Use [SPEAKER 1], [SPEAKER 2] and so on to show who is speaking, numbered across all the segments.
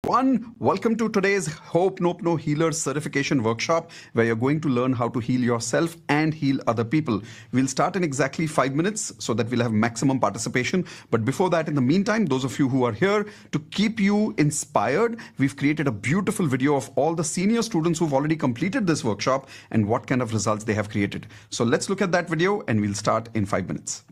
[SPEAKER 1] Welcome to today's Hope Nope No Healers Certification Workshop, where you're going to learn how to heal yourself and heal other people. We'll start in exactly 5 minutes so that we'll have maximum participation. But before that, in the meantime, those of you who are here, to keep you inspired, we've created a beautiful video of all the senior students who've already completed this workshop and what kind of results they have created. So let's look at that video and we'll start in 5 minutes.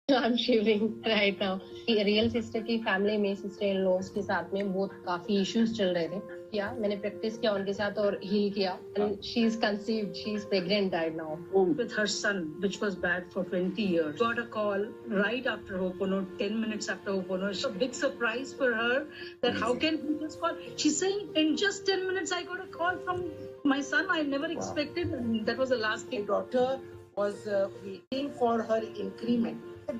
[SPEAKER 2] I'm shivering right now. Real sister की family में sister in laws के साथ में बहुत काफी issues चल रहे थे किया मैंने प्रैक्टिस किया उनके साथ और हील किया and she is conceived, she is pregnant right now
[SPEAKER 3] with her son, which was bad for 20 years. Got a call right after Ho'oponopono, 10 minutes after Ho'oponopono. It's a big surprise for her that how can he just call? She's saying in just 10 minutes I got a call from my son. I never expected. That was the last thing.
[SPEAKER 4] My daughter was waiting for her increment.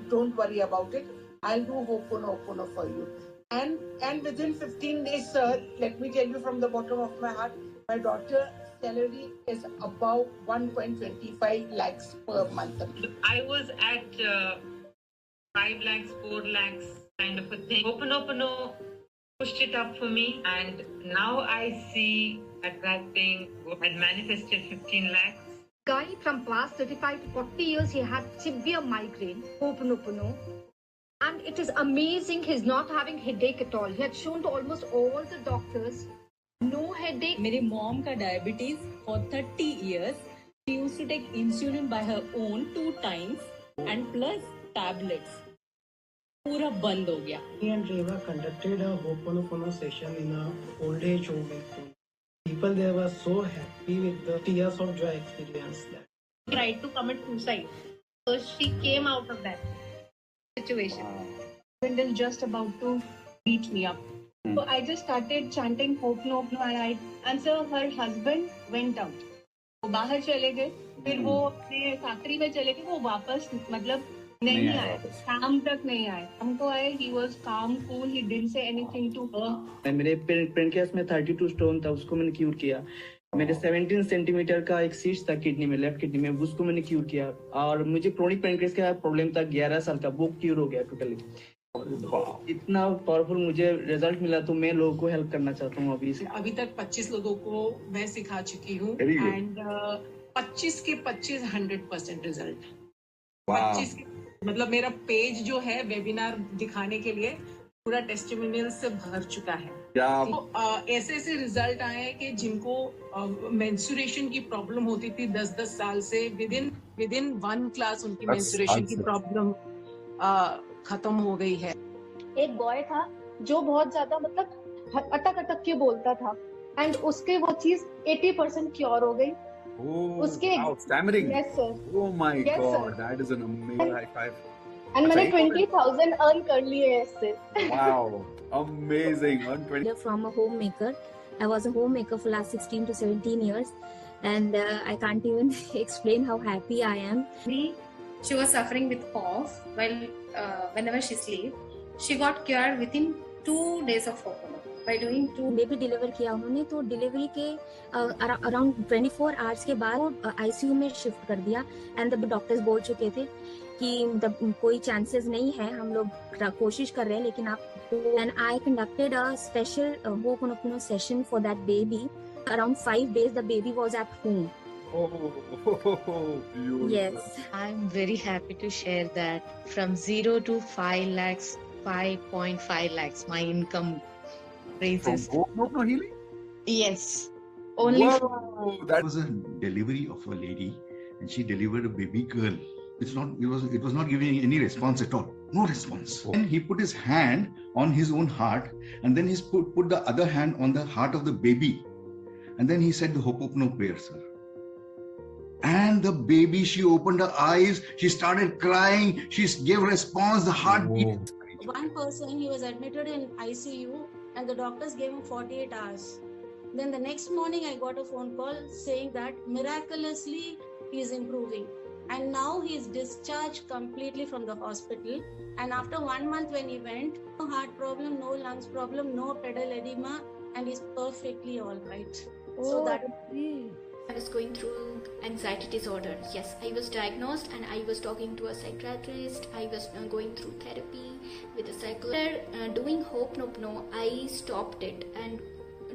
[SPEAKER 4] Don't worry about it. I'll do Ho'oponopono for you. And within 15 days, sir, let me tell you from the bottom of my heart, my daughter's salary is about 1.25 lakhs per month.
[SPEAKER 5] I was at 5 lakhs, 4 lakhs kind of a thing. Ho'oponopono pushed it up for me, and now I see attracting, had manifested 15 lakhs.
[SPEAKER 6] Guy from past 35 to 40 years, he had severe migraine, Ho'oponopono. And it is amazing he's not having headache at all. He had shown to almost all the doctors, no headache.
[SPEAKER 7] मेरी mom का diabetes for 30 years. She used to take insulin by her own 2 times and plus tablets. पूरा बंद हो गया.
[SPEAKER 8] Me and Reva conducted a Ho'oponopono session in a old age home. People there were so happy with the tears of joy experience.
[SPEAKER 2] She tried to commit suicide, so she came out of that situation.
[SPEAKER 9] When they're just about to beat me up. So I just started chanting Ho'oponopono and so her husband went out. वो बाहर चले गए, फिर वो अपने factory में चले गए, वो वापस मतलब नहीं आए, शाम तक नहीं आए. हमको आए, he was calm, cool, he didn't say anything to her.
[SPEAKER 8] मेरे पेनक्रियास में 32 स्टोन था, उसको मैंने क्यूर किया. मेरे 17 सेंटीमीटर का एक सीस्ट था किडनी में, लेफ्ट किडनी में, उसको मैंने क्यूर किया. और मुझे क्रोनिक पेनक्रियास का प्रॉब्लम था 11 साल का, वो क्यूर हो गया टोटली. इतना पावरफुल मुझे रिजल्ट मिला, तो मैं लोगों को हेल्प करना चाहता हूँ.
[SPEAKER 3] अभी तक 25 लोगों को मैं सिखा चुकी हूँ एंड 25 के 25 100% रिजल्ट. 25 के मतलब मेरा पेज जो है वेबिनार दिखाने के लिए पूरा टेस्टिमोनियल से भर चुका है. तो ऐसे ऐसे रिजल्ट आए हैं कि जिनको मेंस्ट्रुएशन की प्रॉब्लम होती थी 10-10 साल से, विद इन 1 क्लास उनकी मेंस्ट्रुएशन की प्रॉब्लम खत्म हो गई है.
[SPEAKER 9] एक बॉय था जो बहुत ज्यादा मतलब अटक अटक के बोलता था एंड उसके वो चीज 80% क्योर हो गई. उसके
[SPEAKER 1] stammering.
[SPEAKER 9] Yes sir.
[SPEAKER 1] Oh my
[SPEAKER 9] Yes,
[SPEAKER 1] God,
[SPEAKER 9] sir.
[SPEAKER 1] that is an amazing high five.
[SPEAKER 9] And मैंने 20,000 अर्न कर लिए हैं इससे.
[SPEAKER 1] Wow, amazing.
[SPEAKER 10] From a homemaker. I was a homemaker for last 16 to 17 years, and I can't even explain how happy I am.
[SPEAKER 2] She was suffering with cough while whenever she sleep. She got cured within 2 days of Ho'oponopono by doing 2.
[SPEAKER 10] Baby deliver किया उन्होंने, तो delivery के around 24 hours के बाद ICU में shift कर दिया. And the doctors बोल चुके थे कि कोई चांसेस नहीं है, हम लोग कोशिश कर रहे हैं, लेकिन आप. And I conducted a special Ho'oponopono session for that baby. Around 5 days the baby was at home.
[SPEAKER 1] Beautiful.
[SPEAKER 10] Yes.
[SPEAKER 11] I'm very happy to share that from 0 to 5 lakhs, 5.5 lakhs, my income raises.
[SPEAKER 1] Ho'oponopono healing?
[SPEAKER 11] Yes. Only.
[SPEAKER 1] Whoa, that
[SPEAKER 12] was a delivery of a lady, and she delivered a baby girl. It was not giving any response at all. No response. And he put his hand on his own heart, and then he put the other hand on the heart of the baby, and then he said the Ho'oponopono prayer, sir. And the baby, she opened her eyes, she started crying, she gave response, the heartbeat.
[SPEAKER 13] One person, he was admitted in ICU, and the doctors gave him 48 hours. Then the next morning, I got a phone call saying that miraculously he is improving. And now he is discharged completely from the hospital. And after 1 month when he went, no heart problem, no lungs problem, no pedal edema, and he's perfectly all right.
[SPEAKER 6] Oh,
[SPEAKER 13] so that
[SPEAKER 14] I was going through anxiety disorder. Yes, I was diagnosed and I was talking to a psychiatrist. I was going through therapy with a psychologist. Doing Ho'oponopono, I stopped it, and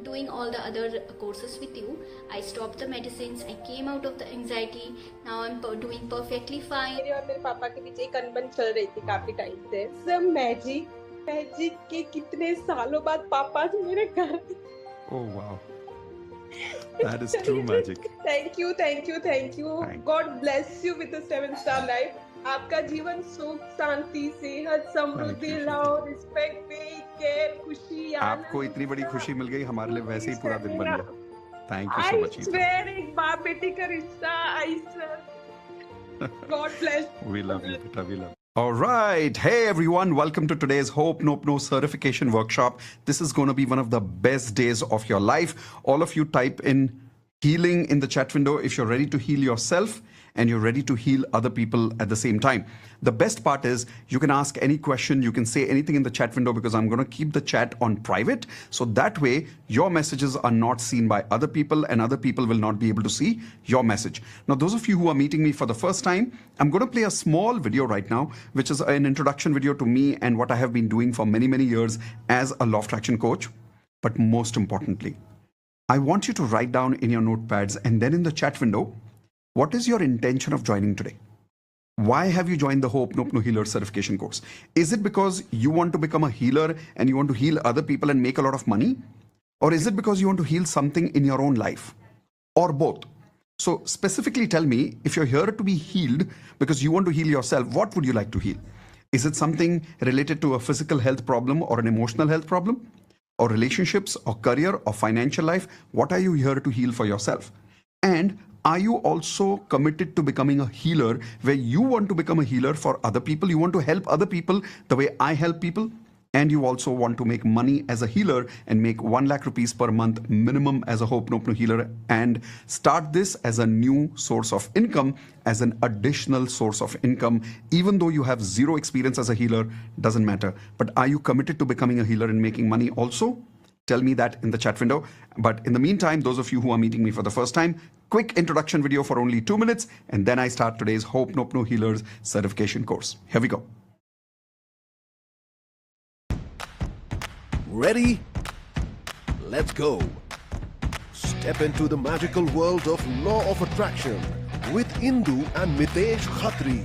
[SPEAKER 14] doing all the other courses with you, I stopped the medicines. I came out of the anxiety. Now I'm doing perfectly fine.
[SPEAKER 15] मेरे और मेरे पापा के बीच एक अनबन चल रही थी काफी टाइम से। सब मैजिक के कितने सालों बाद पापा आज मेरे घर।
[SPEAKER 1] Oh wow. That is true magic.
[SPEAKER 15] Thank you. God bless you with the 7-star life. आपका जीवन सुख शांति सेहत समृद्धि लव रिस्पेक्ट पे केयर खुशी
[SPEAKER 1] आपको इतनी बड़ी खुशी मिल गई, हमारे लिए वैसे ही पूरा दिन बन गया. Thank you so much.
[SPEAKER 15] I swear एक बाप बेटी का रिश्ता. I swear. God bless.
[SPEAKER 1] We love you, beta. We love you. All right. Hey, everyone. Welcome to today's Ho'oponopono certification workshop. This is going to be one of the best days of your life. All of you type in healing in the chat window if you're ready to heal yourself and you're ready to heal other people at the same time. The best part is you can ask any question, you can say anything in the chat window, because I'm going to keep the chat on private. So that way your messages are not seen by other people and other people will not be able to see your message. Now, those of you who are meeting me for the first time, I'm going to play a small video right now, which is an introduction video to me and what I have been doing for many, many years as a law of attraction coach. But most importantly, I want you to write down in your notepads and then in the chat window, what is your intention of joining today? Why have you joined the Ho'oponopono Healer certification course? Is it because you want to become a healer and you want to heal other people and make a lot of money? Or is it because you want to heal something in your own life? Or both? So specifically tell me, if you're here to be healed because you want to heal yourself, what would you like to heal? Is it something related to a physical health problem or an emotional health problem? Or relationships or career or financial life? What are you here to heal for yourself? And are you also committed to becoming a healer where you want to become a healer for other people? You want to help other people the way I help people? And you also want to make money as a healer and make 1 lakh rupees per month minimum as a Ho'oponopono healer and start this as a new source of income, as an additional source of income, even though you have zero experience as a healer, doesn't matter. But are you committed to becoming a healer and making money also? Tell me that in the chat window. But in the meantime, those of you who are meeting me for the first time, quick introduction video for only 2 minutes, and then I start today's Ho'oponopono Healers certification course. Here we go.
[SPEAKER 16] Ready? Let's go. Step into the magical world of Law of Attraction with Indu and Mitesh Khatri.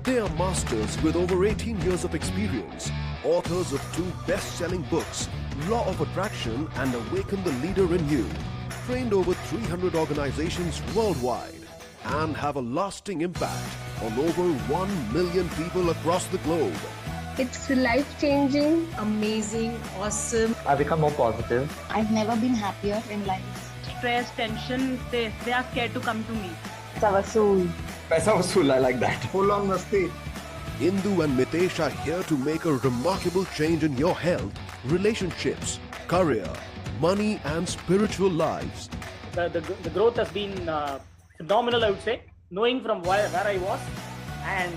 [SPEAKER 16] They are masters with over 18 years of experience, authors of 2 best-selling books, Law of Attraction and Awaken the Leader in You, trained over 300 organizations worldwide, and have a lasting impact on over 1 million people across the globe.
[SPEAKER 17] It's life-changing,
[SPEAKER 18] amazing, awesome.
[SPEAKER 19] I've become more positive.
[SPEAKER 20] I've never been happier in life.
[SPEAKER 21] Stress, tension, they are scared to come to me.
[SPEAKER 19] Paisa vasool, I like that.
[SPEAKER 22] Full on masti.
[SPEAKER 16] Indu and Mitesh are here to make a remarkable change in your health, relationships, career, money and spiritual lives.
[SPEAKER 23] The growth has been phenomenal, I would say. Knowing from where I was and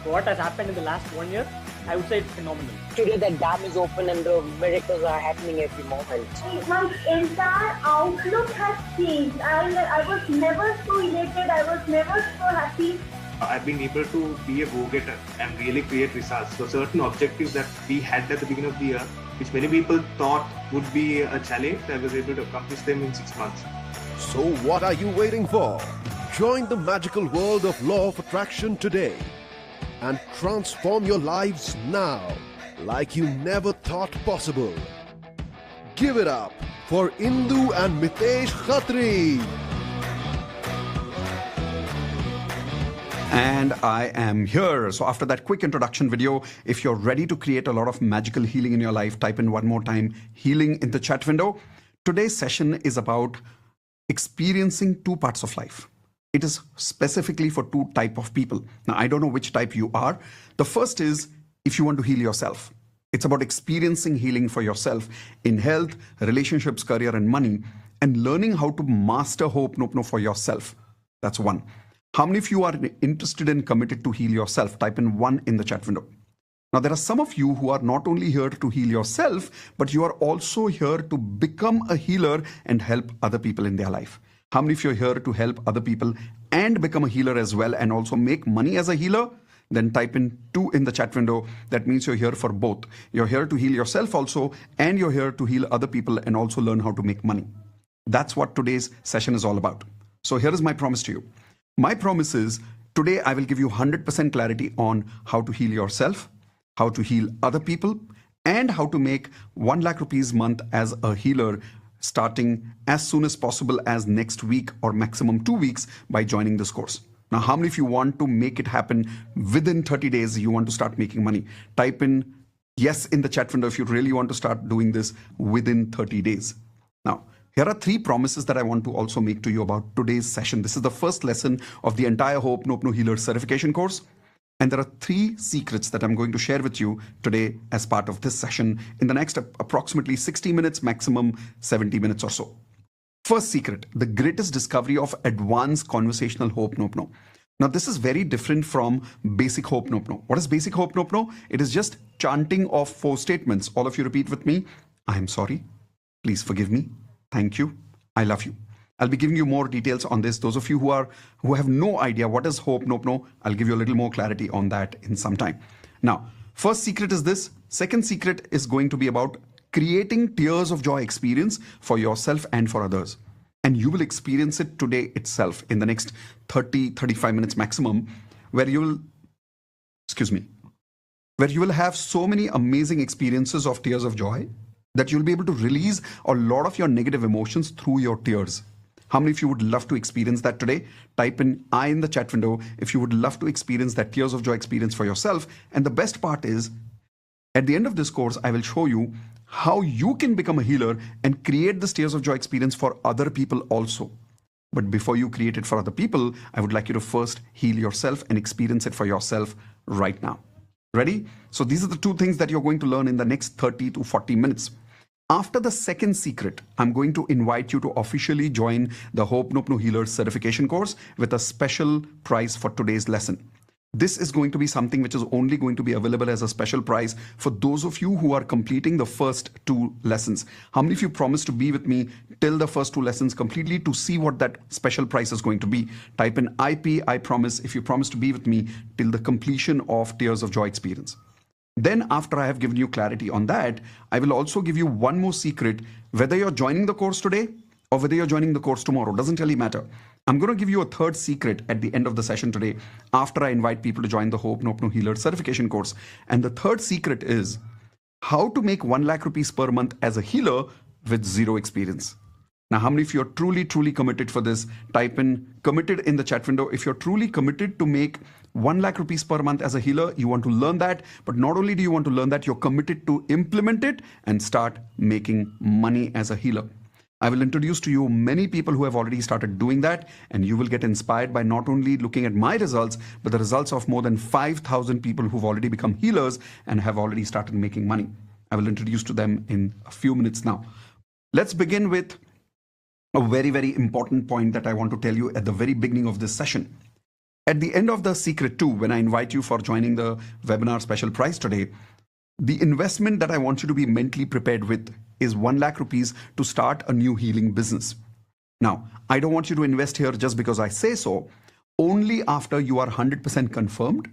[SPEAKER 23] what has happened in the last 1 year, I would say it's phenomenal.
[SPEAKER 24] Today the dam is open and the miracles are happening every moment.
[SPEAKER 25] My entire outlook has changed. I was never so elated. I was never so happy.
[SPEAKER 26] I've been able to be a go-getter and really create results. So certain objectives that we had at the beginning of the year, which many people thought would be a challenge, I was able to accomplish them in 6 months.
[SPEAKER 16] So what are you waiting for? Join the magical world of Law of Attraction today and transform your lives now like you never thought possible. Give it up for Indu and Mitesh Khatri.
[SPEAKER 1] And I am here. So after that quick introduction video, if you're ready to create a lot of magical healing in your life, type in one more time, healing in the chat window. Today's session is about experiencing 2 parts of life. It is specifically for 2 types of people. Now, I don't know which type you are. The first is if you want to heal yourself. It's about experiencing healing for yourself in health, relationships, career, and money, and learning how to master Ho'oponopono for yourself. That's 1. How many of you are interested and committed to heal yourself? Type in 1 in the chat window. Now, there are some of you who are not only here to heal yourself, but you are also here to become a healer and help other people in their life. How many of you are here to help other people and become a healer as well and also make money as a healer? Then type in 2 in the chat window. That means you're here for both. You're here to heal yourself also, and you're here to heal other people and also learn how to make money. That's what today's session is all about. So here is my promise to you. My promise is today I will give you 100% clarity on how to heal yourself, how to heal other people, and how to make 1 lakh rupees a month as a healer starting as soon as possible as next week or maximum 2 weeks by joining this course. Now, how many of you want to make it happen within 30 days? You want to start making money? Type in yes in the chat window if you really want to start doing this within 30 days. Now, here are 3 promises that I want to also make to you about today's session. This is the first lesson of the entire Hope Nope No Healer certification course. And there are 3 secrets that I'm going to share with you today as part of this session in the next approximately 60 minutes, maximum 70 minutes or so. First secret, the greatest discovery of advanced conversational Hope Nope No. Now, this is very different from basic Hope Nope No. What is basic Hope Nope No? It is just chanting of 4 statements. All of you repeat with me. I am sorry. Please forgive me. Thank you. I love you. I'll be giving you more details on this. Those of you who have no idea what is Hope Nope No, I'll give you a little more clarity on that in some time. Now, first secret is this. Second secret is going to be about creating tears of joy experience for yourself and for others. And you will experience it today itself in the next 30-35 minutes maximum, where you will have so many amazing experiences of tears of joy that you'll be able to release a lot of your negative emotions through your tears. How many of you would love to experience that today? Type in I in the chat window if you would love to experience that tears of joy experience for yourself. And the best part is, at the end of this course, I will show you how you can become a healer and create this tears of joy experience for other people also. But before you create it for other people, I would like you to first heal yourself and experience it for yourself right now. Ready? So these are the 2 things that you're going to learn in the next 30 to 40 minutes. After the second secret, I'm going to invite you to officially join the Hope Nope No Healer certification course with a special price for today's lesson. This is going to be something which is only going to be available as a special prize for those of you who are completing the first 2 lessons. How many of you promise to be with me till the first 2 lessons completely to see what that special price is going to be? Type in IP, I promise, if you promise to be with me till the completion of Tears of Joy experience. Then after I have given you clarity on that, I will also give you one more secret. Whether you're joining the course today or whether you're joining the course tomorrow, doesn't really matter. I'm going to give you a third secret at the end of the session today after I invite people to join the Hope Nope No Healer certification course. And the third secret is how to make 1 lakh rupees per month as a healer with 0 experience. Now, how many of you are truly committed for this? Type in committed in the chat window. If you're truly committed to make 1 lakh rupees per month as a healer, you want to learn that. But not only do you want to learn that, you're committed to implement it and start making money as a healer. I will introduce to you many people who have already started doing that, and you will get inspired by not only looking at my results, but the results of more than 5,000 people who've already become healers and have already started making money. I will introduce to them in a few minutes now. Let's begin with a very important point that I want to tell you at the very beginning of this session. At the end of the secret 2, when I invite you for joining the webinar special prize today, the investment that I want you to be mentally prepared with is 1 lakh rupees to start a new healing business. Now, I don't want you to invest here just because I say so. Only after you are 100% confirmed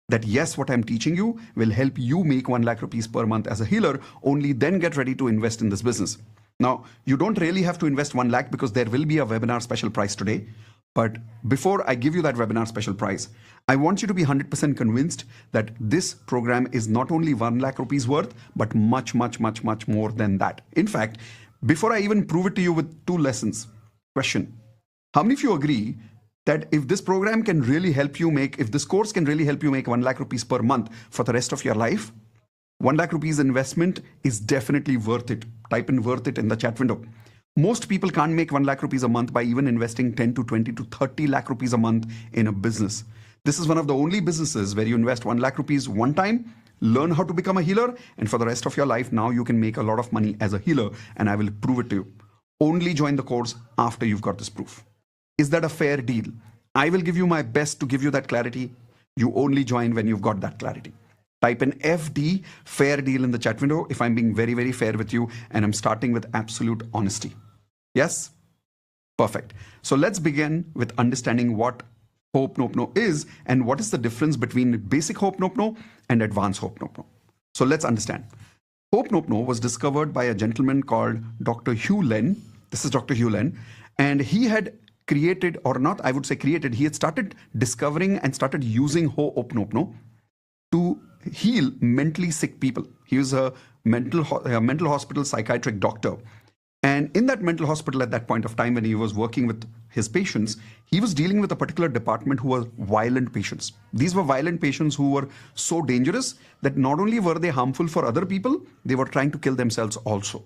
[SPEAKER 1] that yes, what I'm teaching you will help you make 1 lakh rupees per month as a healer, only then get ready to invest in this business. Now, you don't really have to invest 1 lakh because there will be a webinar special price today. But before I give you that webinar special price, I want you to be 100% convinced that this program is not only 1 lakh rupees worth, but much more than that. In fact, before I even prove it to you with 2 lessons, question, how many of you agree that if this program can really help you make, if this course can really help you make 1 lakh rupees per month for the rest of your life, 1 lakh rupees investment is definitely worth it. Type in worth it in the chat window. Most people can't make 1 lakh rupees a month by even investing 10 to 20 to 30 lakh rupees a month in a business. This is one of the only businesses where you invest 1 lakh rupees one time, learn how to become a healer, and for the rest of your life, now you can make a lot of money as a healer, and I will prove it to you. Only join the course after you've got this proof. Is that a fair deal? I will give you my best to give you that clarity. You only join when you've got that clarity. Type in FD, fair deal in the chat window if I'm being very fair with you and I'm starting with absolute honesty. Yes? Perfect. So let's begin with understanding what Ho'oponopono is and what is the difference between basic Ho'oponopono and advanced Ho'oponopono. So let's understand. Ho'oponopono was discovered by a gentleman called Dr. Hugh Len. This is Dr. Hugh Len. And he had created, or not, I would say created, he had started discovering and started using Ho'oponopono to heal mentally sick people. He was a mental hospital psychiatric doctor. And in that mental hospital at that point of time when he was working with his patients, he was dealing with a particular department who were violent patients. These were violent patients who were so dangerous that not only were they harmful for other people, they were trying to kill themselves also.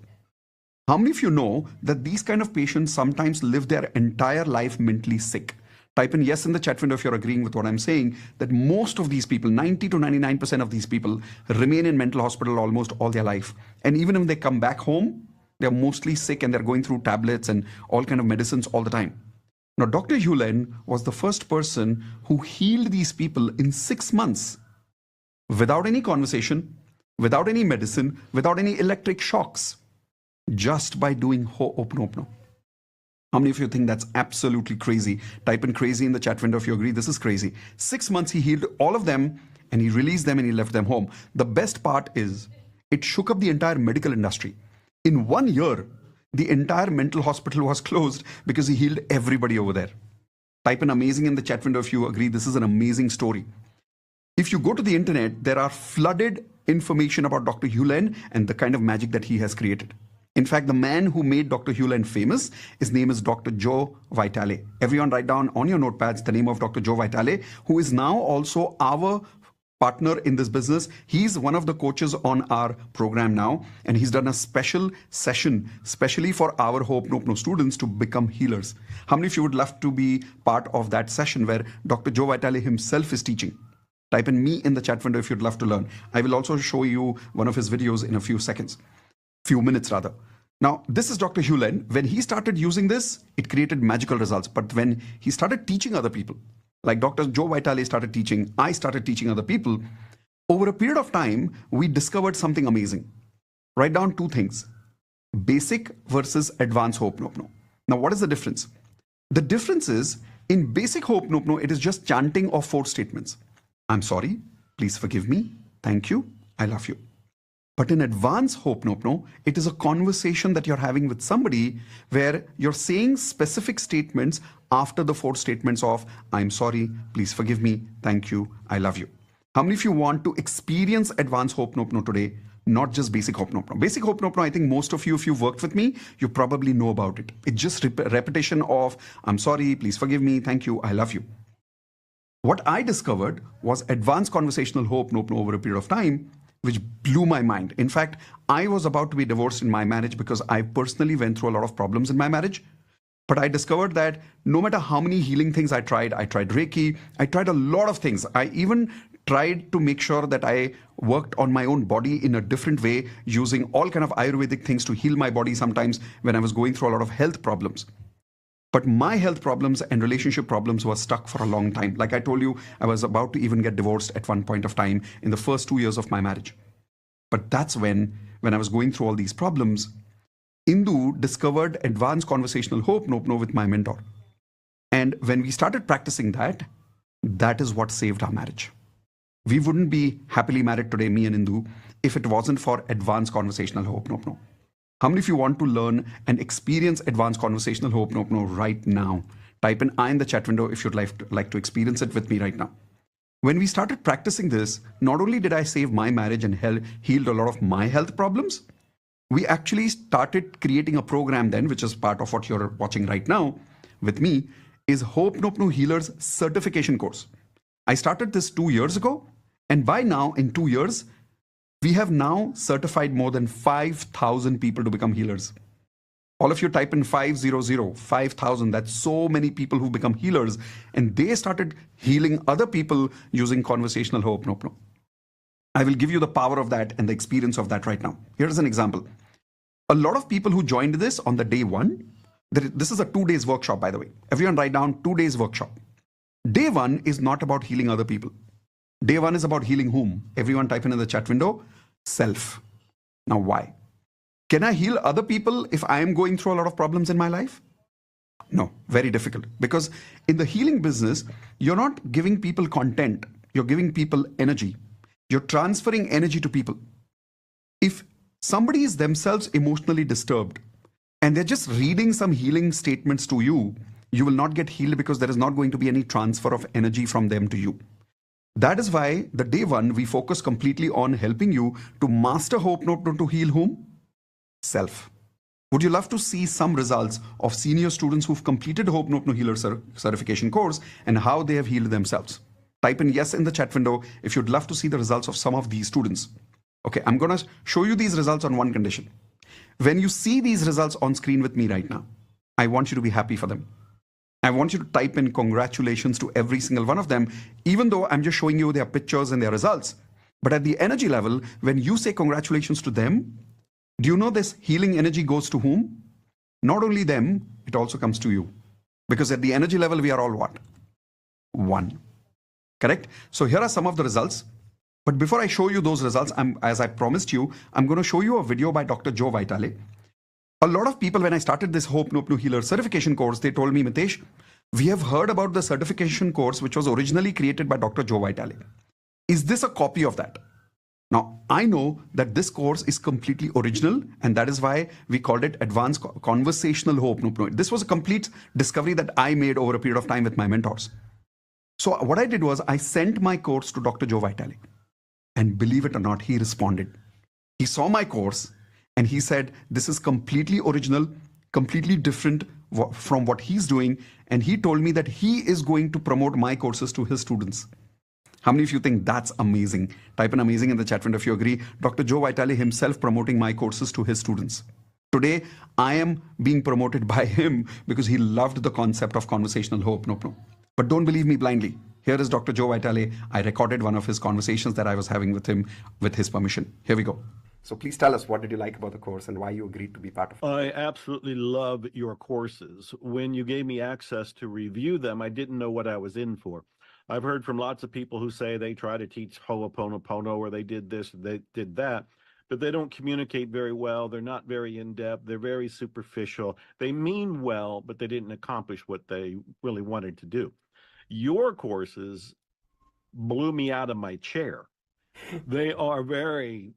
[SPEAKER 1] How many of you know that these kind of patients sometimes live their entire life mentally sick? Type in yes in the chat window if you're agreeing with what I'm saying, that most of these people, 90 to 99% of these people, remain in mental hospital almost all their life. And even if they come back home, they're mostly sick and they're going through tablets and all kind of medicines all the time. Now, Dr. Hugh Len was the first person who healed these people in 6 months without any conversation, without any medicine, without any electric shocks, just by doing Ho'oponopono. How many of you think that's absolutely crazy? Type in crazy in the chat window if you agree this is crazy. 6 months he healed all of them and he released them and he left them home. The best part is it shook up the entire medical industry. In 1 year, the entire mental hospital was closed because he healed everybody over there. Type in amazing in the chat window if you agree this is an amazing story. If you go to the internet, there are flooded information about Dr. Hugh Len and the kind of magic that he has created. In fact, the man who made Dr. Hugh Len famous, his name is Dr. Joe Vitale. Everyone write down on your notepads the name of Dr. Joe Vitale, who is now also our partner in this business. He's one of the coaches on our program now, and he's done a special session, especially for our Ho'oponopono students to become healers. How many of you would love to be part of that session where Dr. Joe Vitale himself is teaching? Type in me in the chat window if you'd love to learn. I will also show you one of his videos in a few minutes rather. Now, this is Dr. Hugh Len. When he started using this, it created magical results. But when he started teaching other people, like Dr. Joe Vitale started teaching, I started teaching other people, over a period of time, we discovered something amazing. Write down 2 things: basic versus advanced Ho'oponopono. Now, what is the difference? The difference is, in basic Ho'oponopono, it is just chanting of 4 statements. I'm sorry, please forgive me, thank you, I love you. But in advanced Ho'oponopono, it is a conversation that you're having with somebody where you're saying specific statements after the 4 statements of I'm sorry, please forgive me, thank you, I love you. How many of you want to experience advanced Ho'oponopono today, not just basic Ho'oponopono? Basic Ho'oponopono, I think most of you, if you've worked with me, you probably know about it. It's just repetition of I'm sorry, please forgive me, thank you, I love you. What I discovered was advanced conversational Ho'oponopono over a period of time, which blew my mind. In fact, I was about to be divorced in my marriage because I personally went through a lot of problems in my marriage. But I discovered that no matter how many healing things I tried Reiki, I tried a lot of things. I even tried to make sure that I worked on my own body in a different way, using all kind of Ayurvedic things to heal my body sometimes when I was going through a lot of health problems. But my health problems and relationship problems were stuck for a long time. Like I told you, I was about to even get divorced at one point of time in the first 2 years of my marriage. But that's when I was going through all these problems, Indu discovered advanced conversational Ho'oponopono with my mentor. And when we started practicing that, that is what saved our marriage. We wouldn't be happily married today, me and Indu, if it wasn't for advanced conversational Ho'oponopono. How many of you want to learn and experience advanced conversational Ho'oponopono right now? Type in I in the chat window if you'd like to experience it with me right now. When we started practicing this, not only did I save my marriage and healed a lot of my health problems, we actually started creating a program then, which is part of what you're watching right now with me, is Ho'oponopono Healers Certification Course. I started this 2 years ago, and by now, in 2 years, we have now certified more than 5,000 people to become healers. All of you type in 500, 5,000. That's so many people who become healers, and they started healing other people using conversational Ho'oponopono. I will give you the power of that and the experience of that right now. Here's an example. A lot of people who joined this on the day 1, this is a 2 days workshop, by the way. Everyone write down 2 days workshop. Day 1 is not about healing other people. Day 1 is about healing whom? Everyone type in the chat window, self. Now why? Can I heal other people if I am going through a lot of problems in my life? No, very difficult. Because in the healing business, you're not giving people content, you're giving people energy. You're transferring energy to people. If somebody is themselves emotionally disturbed and they're just reading some healing statements to you, you will not get healed because there is not going to be any transfer of energy from them to you. That is why the day one, we focus completely on helping you to master Ho'oponopono to heal whom? Self. Would you love to see some results of senior students who've completed Ho'oponopono Healer certification course and how they have healed themselves? Type in yes in the chat window if you'd love to see the results of some of these students. Okay, I'm going to show you these results on one condition. When you see these results on screen with me right now, I want you to be happy for them. I want you to type in congratulations to every single one of them, even though I'm just showing you their pictures and their results. But at the energy level, when you say congratulations to them, do you know this healing energy goes to whom? Not only them, it also comes to you. Because at the energy level, we are all what? One. Correct? So here are some of the results. But before I show you those results, as I promised you, I'm going to show you a video by Dr. Joe Vitale. A lot of people, when I started this Ho'oponopono Healer certification course, they told me, Mitesh, we have heard about the certification course which was originally created by Dr. Joe Vitale. Is this a copy of that? Now, I know that this course is completely original, and that is why we called it Advanced Conversational Ho'oponopono. This was a complete discovery that I made over a period of time with my mentors. So what I did was I sent my course to Dr. Joe Vitale. And believe it or not, he responded. He saw my course and he said, this is completely original, completely different from what he's doing. And he told me that he is going to promote my courses to his students. How many of you think that's amazing? Type in amazing in the chat window if you agree. Dr. Joe Vitale himself promoting my courses to his students. Today, I am being promoted by him because he loved the concept of conversational Ho'oponopono. But don't believe me blindly. Here is Dr. Joe Vitale. I recorded one of his conversations that I was having with him with his permission. Here we go. So please tell us, what did you like about the course and why you agreed to be part of it?
[SPEAKER 3] I absolutely love your courses. When you gave me access to review them, I didn't know what I was in for. I've heard from lots of people who say they try to teach Ho'oponopono or they did this, they did that, but they don't communicate very well. They're not very in-depth. They're very superficial. They mean well, but they didn't accomplish what they really wanted to do. Your courses blew me out of my chair. They are very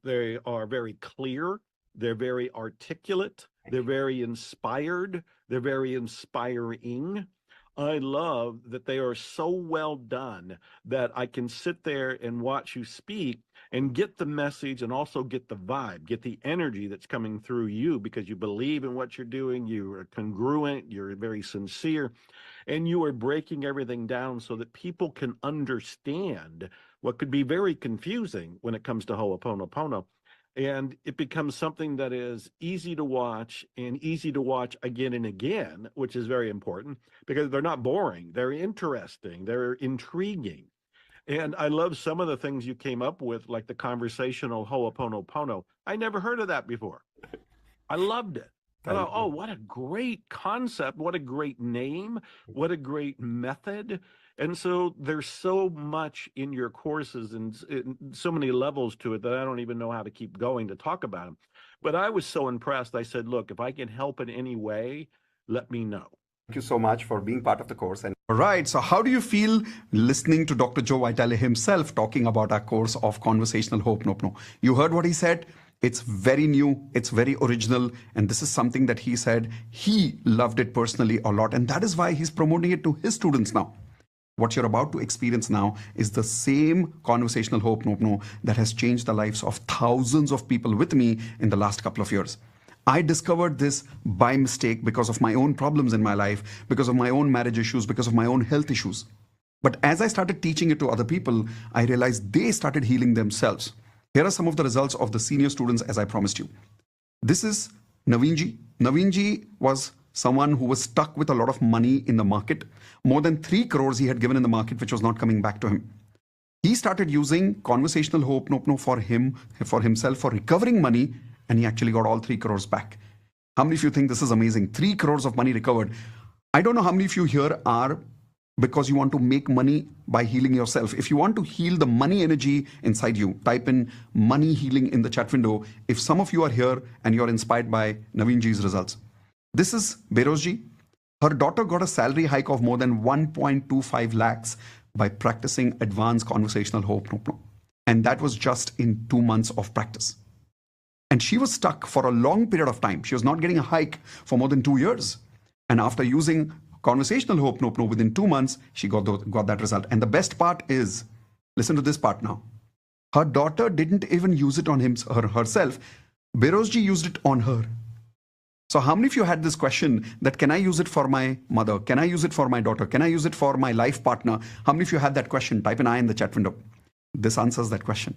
[SPEAKER 3] clear. They're very articulate. They're very inspired. They're very inspiring. I love that they are so well done that I can sit there and watch you speak and get the message and also get the vibe, get the energy that's coming through you because you believe in what you're doing. You are congruent. You're very sincere. And you are breaking everything down so that people can understand what could be very confusing when it comes to Ho'oponopono. And it becomes something that is easy to watch and easy to watch again and again, which is very important because they're not boring. They're interesting. They're intriguing. And I love some of the things you came up with, like the conversational Ho'oponopono. I never heard of that before. I loved it. Oh, what a great concept. What a great name. What a great method. And so there's so much in your courses and so many levels to it that I don't even know how to keep going to talk about them. But I was so impressed. I said, look, if I can help in any way, let me know.
[SPEAKER 1] Thank you so much for being part of the course. And all right, so how do you feel listening to Dr. Joe Vitale himself talking about our course of conversational Ho'oponopono? You heard what he said. It's very new, it's very original, and this is something that he said he loved it personally a lot, and that is why he's promoting it to his students now. What you're about to experience now is the same conversational Ho'oponopono that has changed the lives of thousands of people with me in the last couple of years. I discovered this by mistake because of my own problems in my life, because of my own marriage issues, because of my own health issues. But as I started teaching it to other people, I realized they started healing themselves. Here are some of the results of the senior students as I promised you. This is Naveenji. Naveenji was someone who was stuck with a lot of money in the market. More than 3 crores he had given in the market, which was not coming back to him. He started using conversational Ho'oponopono for himself, for recovering money, and he actually got all 3 crores back. How many of you think this is amazing? 3 crores of money recovered. I don't know how many of you here are because you want to make money by healing yourself. If you want to heal the money energy inside you, type in money healing in the chat window. If some of you are here and you're inspired by Naveenji's results. This is Berozji. Her daughter got a salary hike of more than 1.25 lakhs by practicing advanced conversational Ho'oponopono. And that was just in 2 months of practice. And she was stuck for a long period of time. She was not getting a hike for more than 2 years. And after using conversational Ho'oponopono within 2 months, she got that result. And the best part is, listen to this part now. Her daughter didn't even use it on herself. Birozji used it on her. So how many of you had this question that can I use it for my mother? Can I use it for my daughter? Can I use it for my life partner? How many of you had that question? Type an I in the chat window. This answers that question.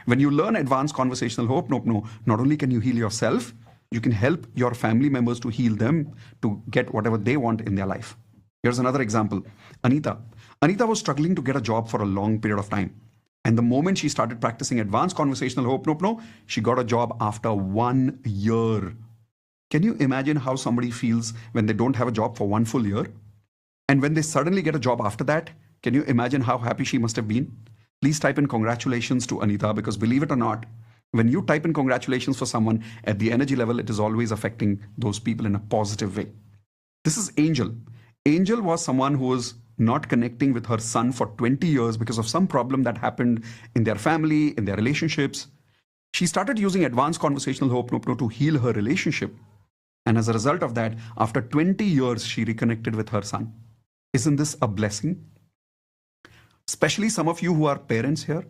[SPEAKER 1] When you learn advanced conversational Ho'oponopono, not only can you heal yourself, you can help your family members to heal them to get whatever they want in their life. Here's another example. Anita. Anita was struggling to get a job for a long period of time. And the moment she started practicing advanced conversational Ho'oponopono, she got a job after 1 year. Can you imagine how somebody feels when they don't have a job for 1 full year? And when they suddenly get a job after that, can you imagine how happy she must have been? Please type in congratulations to Anita, because believe it or not, when you type in congratulations for someone at the energy level, it is always affecting those people in a positive way. This is Angel. Angel was someone who was not connecting with her son for 20 years because of some problem that happened in their family, in their relationships. She started using advanced conversational Ho'oponopono to heal her relationship. And as a result of that, after 20 years, she reconnected with her son. Isn't this a blessing? Especially some of you who are parents here,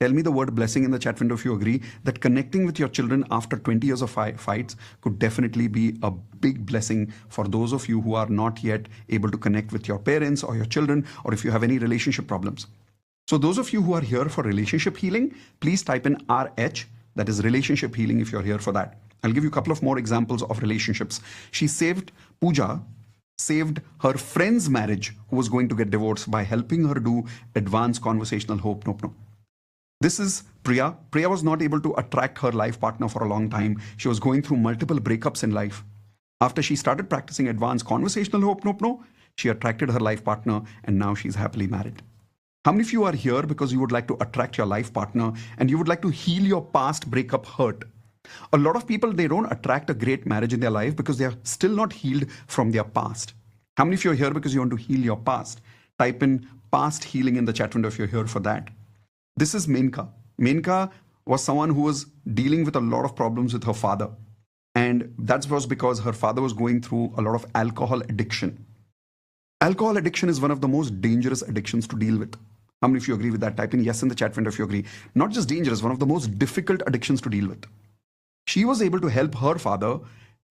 [SPEAKER 1] tell me the word blessing in the chat window if you agree that connecting with your children after 20 years of fights could definitely be a big blessing for those of you who are not yet able to connect with your parents or your children, or if you have any relationship problems. So those of you who are here for relationship healing, please type in RH, that is relationship healing, if you're here for that. I'll give you a couple of more examples of relationships. Pooja saved her friend's marriage who was going to get divorced by helping her do advanced conversational Ho'oponopono. This is Priya. Priya was not able to attract her life partner for a long time. She was going through multiple breakups in life. After she started practicing advanced conversational Ho'oponopono, she attracted her life partner, and now she's happily married. How many of you are here because you would like to attract your life partner and you would like to heal your past breakup hurt? A lot of people, they don't attract a great marriage in their life because they are still not healed from their past. How many of you are here because you want to heal your past? Type in past healing in the chat window if you're here for that. This is Menka. Menka was someone who was dealing with a lot of problems with her father. And that was because her father was going through a lot of alcohol addiction. Alcohol addiction is one of the most dangerous addictions to deal with. How many of you agree with that? Type in yes in the chat window if you agree. Not just dangerous, one of the most difficult addictions to deal with. She was able to help her father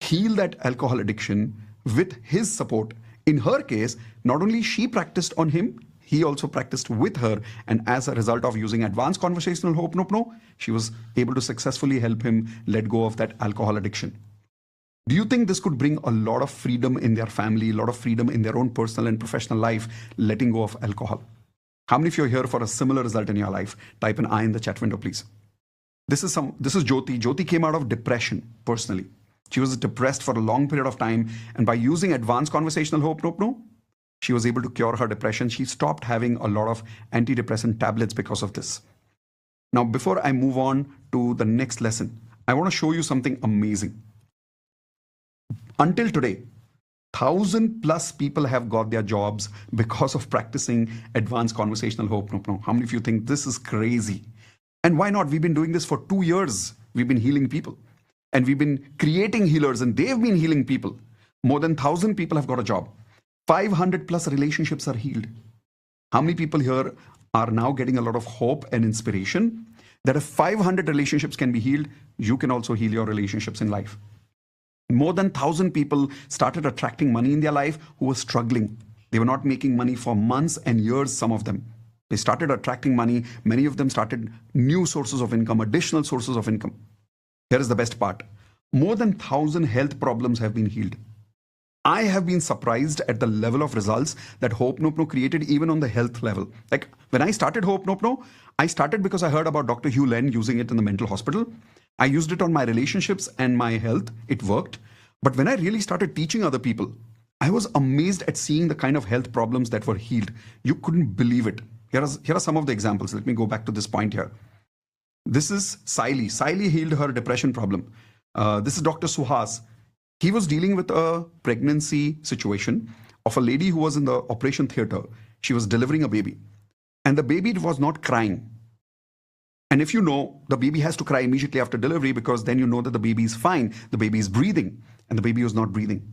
[SPEAKER 1] heal that alcohol addiction with his support. In her case, not only she practiced on him, he also practiced with her. And as a result of using advanced conversational Ho'oponopono, she was able to successfully help him let go of that alcohol addiction. Do you think this could bring a lot of freedom in their family, a lot of freedom in their own personal and professional life, letting go of alcohol? How many of you are here for a similar result in your life? Type an I in the chat window, please. This is Jyoti. Jyoti came out of depression personally. She was depressed for a long period of time, and by using advanced conversational Ho'oponopono, she was able to cure her depression. She stopped having a lot of antidepressant tablets because of this. Now, before I move on to the next lesson, I want to show you something amazing. Until today, 1,000+ people have got their jobs because of practicing advanced conversational Ho'oponopono. How many of you think this is crazy? And why not? We've been doing this for 2 years. We've been healing people. And we've been creating healers, and they've been healing people. More than 1,000 people have got a job. 500+ relationships are healed. How many people here are now getting a lot of hope and inspiration that if 500 relationships can be healed, you can also heal your relationships in life? More than 1,000 people started attracting money in their life who were struggling. They were not making money for months and years, some of them. They started attracting money. Many of them started new sources of income, additional sources of income. Here is the best part. More than 1,000 health problems have been healed. I have been surprised at the level of results that Ho'oponopono created even on the health level. Like when I started Ho'oponopono, I started because I heard about Dr. Hugh Len using it in the mental hospital. I used it on my relationships and my health. It worked. But when I really started teaching other people, I was amazed at seeing the kind of health problems that were healed. You couldn't believe it. Here are some of the examples. Let me go back to this point here. This is Saili. Saili healed her depression problem. This is Dr. Suhas. He was dealing with a pregnancy situation of a lady who was in the operation theater. She was delivering a baby, and the baby was not crying. And if you know, the baby has to cry immediately after delivery, because then you know that the baby is fine, the baby is breathing, and the baby was not breathing.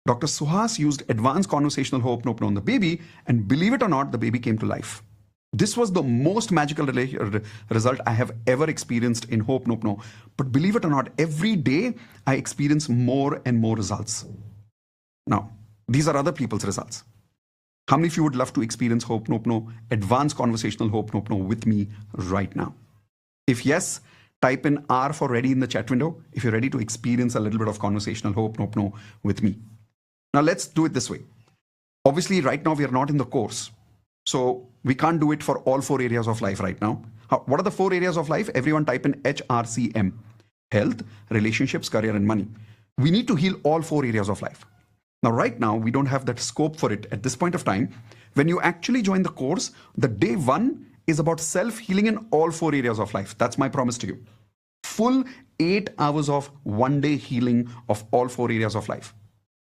[SPEAKER 1] Dr. Suhas used advanced conversational Ho'oponopono on the baby, and believe it or not, the baby came to life. This was the most magical result I have ever experienced in Ho'oponopono. But believe it or not, every day I experience more and more results. Now, these are other people's results. How many of you would love to experience Ho'oponopono, advanced conversational Ho'oponopono with me right now? If yes, type in R for ready in the chat window if you're ready to experience a little bit of conversational Ho'oponopono with me. Now let's do it this way. Obviously, right now we are not in the course, so we can't do it for all 4 areas of life right now. What are the 4 areas of life? Everyone type in HRCM: health, relationships, career, and money. We need to heal all 4 areas of life. Now, right now, we don't have that scope for it at this point of time. When you actually join the course, the day 1 is about self-healing in all 4 areas of life. That's my promise to you. Full 8 hours of one-day healing of all 4 areas of life.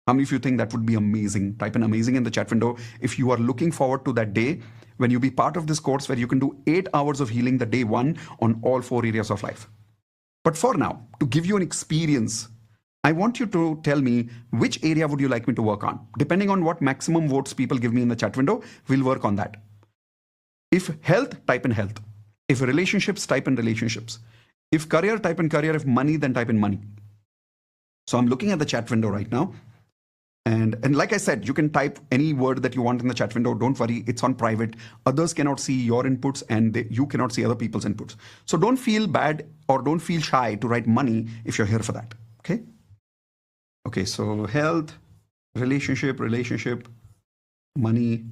[SPEAKER 1] How many of you think that would be amazing? Type in amazing in the chat window if you are looking forward to that day when you be part of this course where you can do 8 hours of healing the day 1 on all 4 areas of life. But for now, to give you an experience, I want you to tell me which area would you like me to work on. Depending on what maximum votes people give me in the chat window, we'll work on that. If health, type in health. If relationships, type in relationships. If career, type in career. If money, then type in money. So I'm looking at the chat window right now. And like I said, you can type any word that you want in the chat window. Don't worry, it's on private. Others cannot see your inputs and you cannot see other people's inputs. So don't feel bad or don't feel shy to write money if you're here for that. Okay? Okay, so health, relationship, money.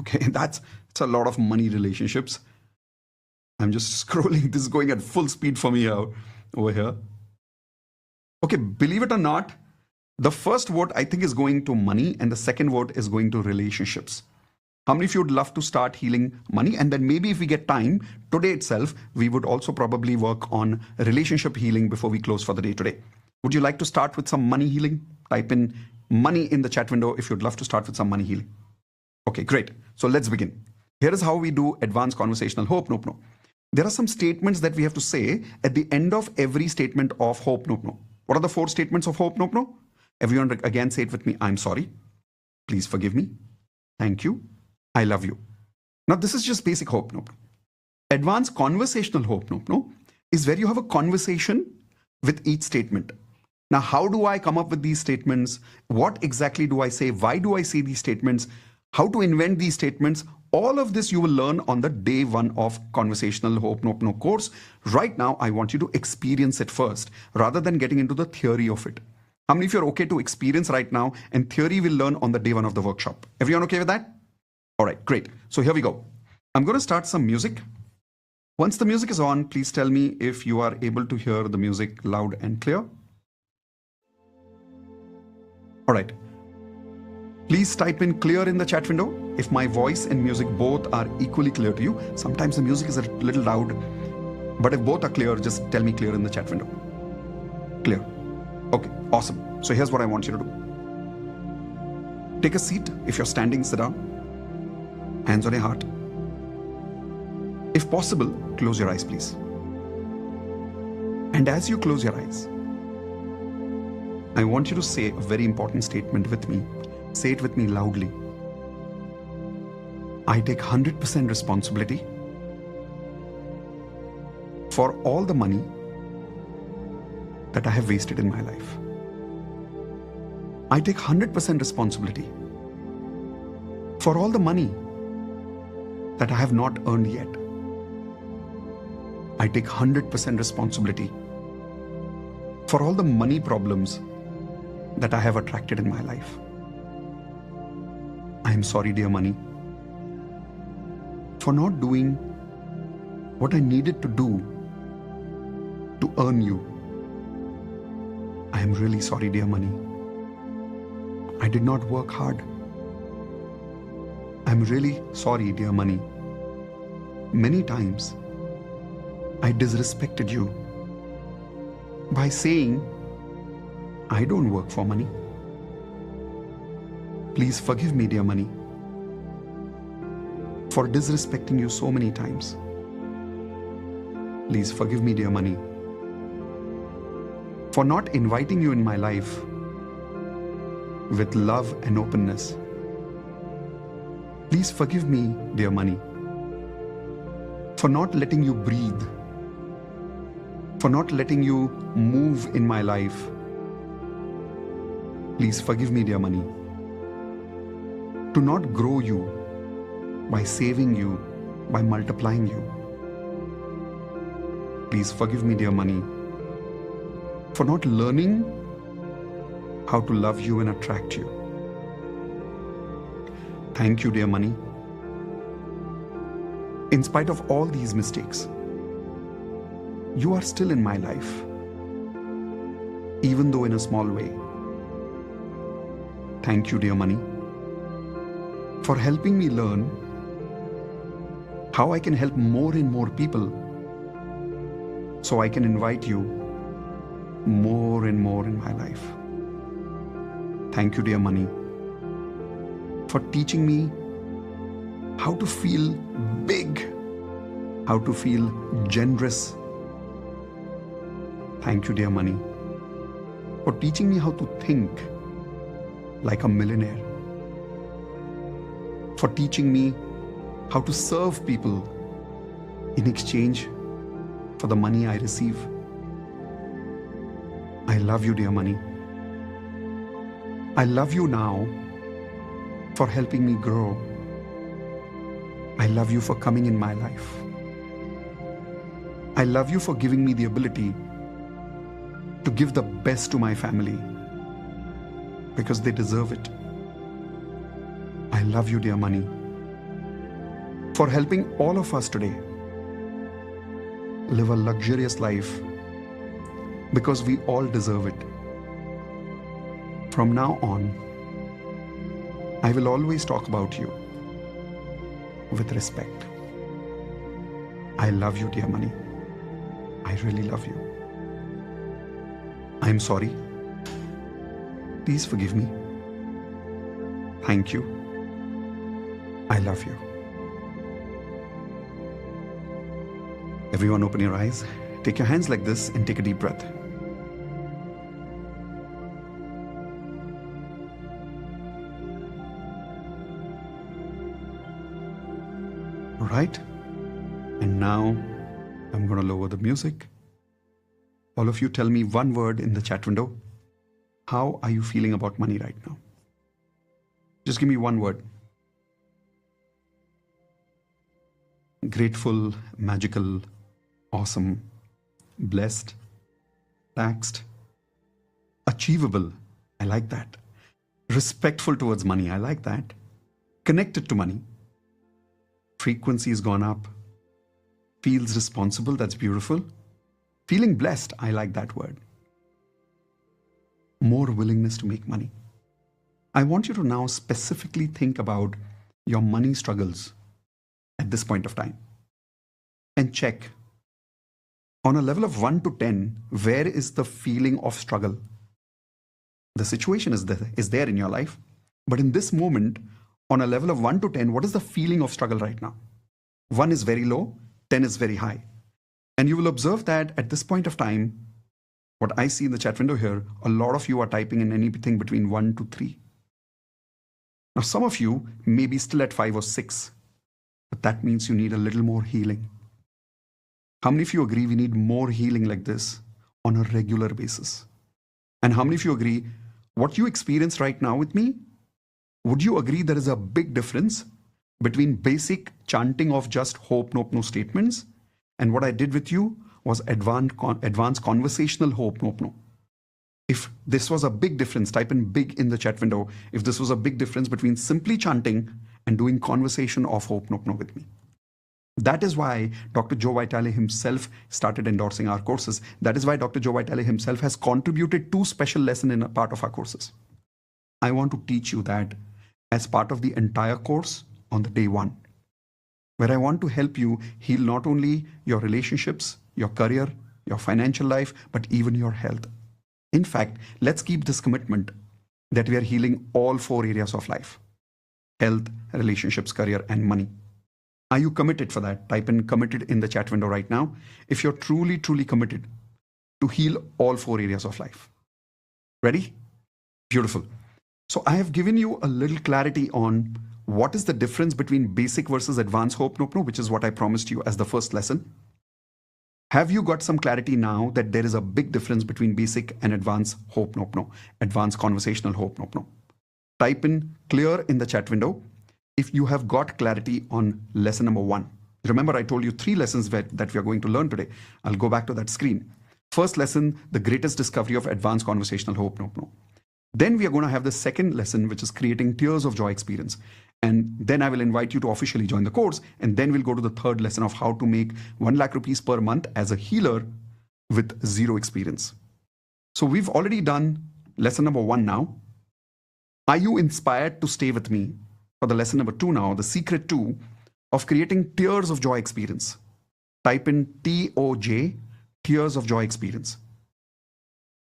[SPEAKER 1] Okay, it's a lot of money relationships. I'm just scrolling. This is going at full speed for me over here. Okay, believe it or not, the first vote I think is going to money and the second vote is going to relationships. How many of you would love to start healing money? And then maybe if we get time, today itself, we would also probably work on relationship healing before we close for the day today. Would you like to start with some money healing? Type in money in the chat window if you'd love to start with some money healing. Okay, great. So let's begin. Here is how we do advanced conversational Ho'oponopono. There are some statements that we have to say at the end of every statement of Ho'oponopono. What are the 4 statements of Ho'oponopono? Everyone again say it with me. I'm sorry. Please forgive me. Thank you. I love you. Now this is just basic Ho'oponopono. Advanced conversational Ho'oponopono is where you have a conversation with each statement. Now, how do I come up with these statements? What exactly do I say? Why do I say these statements? How to invent these statements? All of this you will learn on the day 1 of conversational Ho'oponopono course. Right now, I want you to experience it first rather than getting into the theory of it. How many of you are okay to experience right now and theory we'll learn on the day 1 of the workshop? Everyone okay with that? All right, great. So here we go. I'm going to start some music. Once the music is on, please tell me if you are able to hear the music loud and clear. All right. Please type in clear in the chat window if my voice and music both are equally clear to you. Sometimes the music is a little loud, but if both are clear, just tell me clear in the chat window. Clear. Okay, awesome. So here's what I want you to do. Take a seat. If you're standing, sit down. Hands on your heart. If possible, close your eyes, please. And as you close your eyes, I want you to say a very important statement with me. Say it with me loudly. I take 100% responsibility for all the money that I have wasted in my life. I take 100% responsibility for all the money that I have not earned yet. I take 100% responsibility for all the money problems that I have attracted in my life. I am sorry, dear money, for not doing what I needed to do to earn you. I am really sorry, dear money. I did not work hard. I am really sorry, dear money. Many times, I disrespected you by saying I don't work for money. Please forgive me, dear money, for disrespecting you so many times. Please forgive me, dear money, for not inviting you in my life with love and openness. Please forgive me, dear money, for not letting you breathe, for not letting you move in my life. Please forgive me, dear money, to not grow you by saving you, by multiplying you. Please forgive me, dear money, for not learning how to love you and attract you. Thank you, dear money. In spite of all these mistakes, you are still in my life, even though in a small way. Thank you, dear money, for helping me learn how I can help more and more people, so I can invite you more and more in my life. Thank you, dear money, for teaching me how to feel big, how to feel generous. Thank you, dear money, for teaching me how to think like a millionaire, for teaching me how to serve people in exchange for the money I receive. I love you, dear money. I love you now for helping me grow. I love you for coming in my life. I love you for giving me the ability to give the best to my family, because they deserve it. I love you, dear money, for helping all of us today live a luxurious life, because we all deserve it. From now on, I will always talk about you with respect. I love you, dear money. I really love you. I'm sorry. Please forgive me. Thank you. I love you. Everyone, open your eyes. Take your hands like this and take a deep breath. Right? And now I'm going to lower the music. All of you tell me one word in the chat window. How are you feeling about money right now? Just give me one word. Grateful, magical, awesome, blessed, taxed, achievable. I like that. Respectful towards money. I like that. Connected to money. Frequency has gone up. Feels responsible. That's beautiful. Feeling blessed. I like that word. More willingness to make money. I want you to now specifically think about your money struggles at this point of time and check on a level of 1 to 10, where is the feeling of struggle? The situation is there in your life, but in this moment, on a level of 1 to 10, what is the feeling of struggle right now? 1 is very low, 10 is very high. And you will observe that at this point of time, what I see in the chat window here, a lot of you are typing in anything between 1 to 3. Now, some of you may be still at 5 or 6, but that means you need a little more healing. How many of you agree we need more healing like this on a regular basis? And how many of you agree what you experience right now with me? Would you agree there is a big difference between basic chanting of just hope, nope, no statements, and what I did with you was advanced conversational hope, nope, no. If this was a big difference, type in big in the chat window. If this was a big difference between simply chanting and doing conversation of hope, nope, no with me. That is why Dr. Joe Vitale himself started endorsing our courses. That is why Dr. Joe Vitale himself has contributed 2 special lessons in a part of our courses. I want to teach you that as part of the entire course on the day 1, where I want to help you heal not only your relationships, your career, your financial life, but even your health. In fact, let's keep this commitment that we are healing all 4 areas of life: health, relationships, career, and money. Are you committed for that? Type in committed in the chat window right now if you're truly, truly committed to heal all 4 areas of life. Ready? Beautiful. So I have given you a little clarity on what is the difference between basic versus advanced Ho'oponopono, which is what I promised you as the first lesson. Have you got some clarity now that there is a big difference between basic and advanced Ho'oponopono, advanced conversational Ho'oponopono? Type in clear in the chat window if you have got clarity on lesson number 1. Remember, I told you 3 lessons that we are going to learn today. I'll go back to that screen. First lesson, the greatest discovery of advanced conversational Ho'oponopono. Then we are going to have the second lesson, which is creating tears of joy experience. And then I will invite you to officially join the course. And then we'll go to the third lesson of how to make 1 lakh rupees per month as a healer with 0 experience. So we've already done lesson number 1 now. Are you inspired to stay with me for the lesson number 2 now, the secret 2 of creating tears of joy experience? Type in TOJ, tears of joy experience.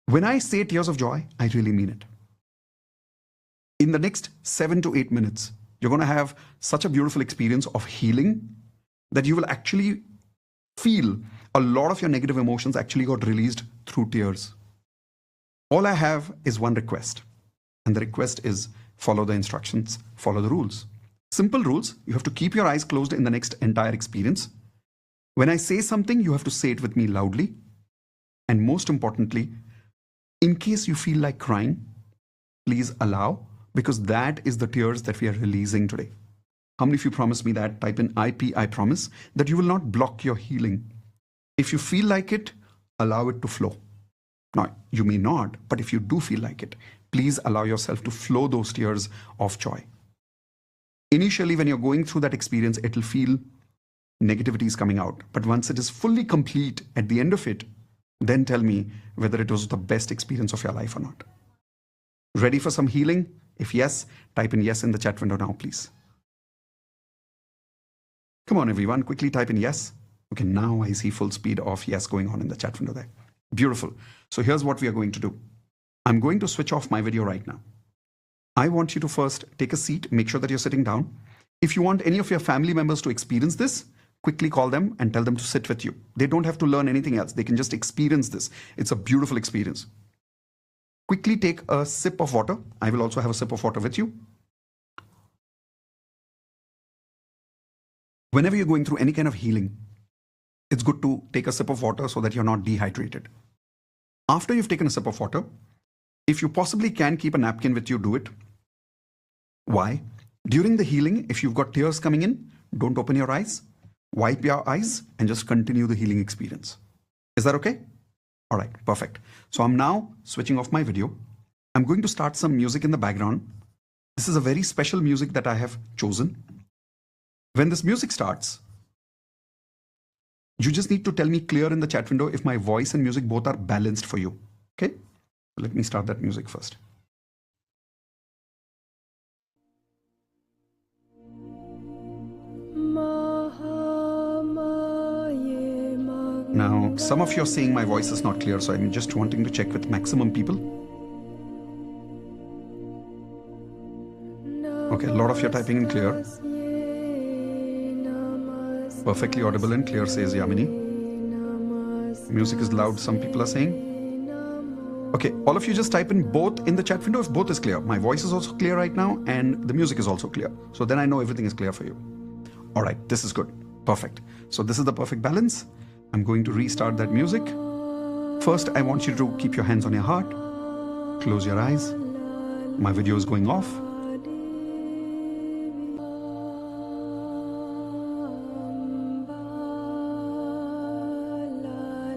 [SPEAKER 1] When I say tears of joy, I really mean it. In the next 7 to 8 minutes, you're going to have such a beautiful experience of healing that you will actually feel a lot of your negative emotions actually got released through tears. All I have is one request. And the request is follow the instructions, follow the rules. Simple rules. You have to keep your eyes closed in the next entire experience. When I say something, you have to say it with me loudly. And most importantly, in case you feel like crying, please allow, because that is the tears that we are releasing today. How many of you promise me that? Type in IP, I promise, that you will not block your healing. If you feel like it, allow it to flow. Now, you may not, but if you do feel like it, please allow yourself to flow those tears of joy. Initially, when you're going through that experience, it'll feel negativity is coming out. But once it is fully complete at the end of it, then tell me whether it was the best experience of your life or not. Ready for some healing? If yes, type in yes in the chat window now, please. Come on, everyone, quickly type in yes. Okay, now I see full speed of yes going on in the chat window there. Beautiful. So here's what we are going to do. I'm going to switch off my video right now. I want you to first take a seat, make sure that you're sitting down. If you want any of your family members to experience this, quickly call them and tell them to sit with you. They don't have to learn anything else. They can just experience this. It's a beautiful experience. Quickly take a sip of water. I will also have a sip of water with you. Whenever you're going through any kind of healing, it's good to take a sip of water so that you're not dehydrated. After you've taken a sip of water, if you possibly can keep a napkin with you, do it. Why? During the healing, if you've got tears coming in, don't open your eyes. Wipe your eyes and just continue the healing experience. Is that okay? All right, perfect. So I'm now switching off my video. I'm going to start some music in the background. This is a very special music that I have chosen. When this music starts, you just need to tell me clear in the chat window if my voice and music both are balanced for you. Okay? Let me start that music first. Now, some of you are saying my voice is not clear, so I'm just wanting to check with maximum people. Okay, a lot of you are typing in clear. Perfectly audible and clear, says Yamini. Music is loud, some people are saying. Okay, all of you just type in both in the chat window if both is clear. My voice is also clear right now and the music is also clear. So then I know everything is clear for you. All right, this is good. Perfect. So this is the perfect balance. I'm going to restart that music. First, I want you to keep your hands on your heart. Close your eyes. My video is going off.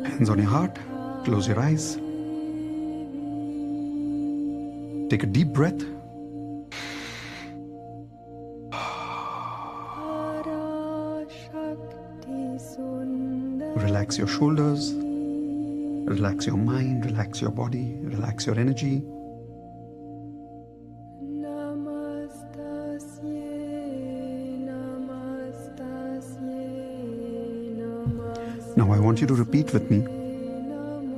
[SPEAKER 1] Hands on your heart. Close your eyes. Take a deep breath. Relax your shoulders. Relax your mind. Relax your body. Relax your energy. Now I want you to repeat with me.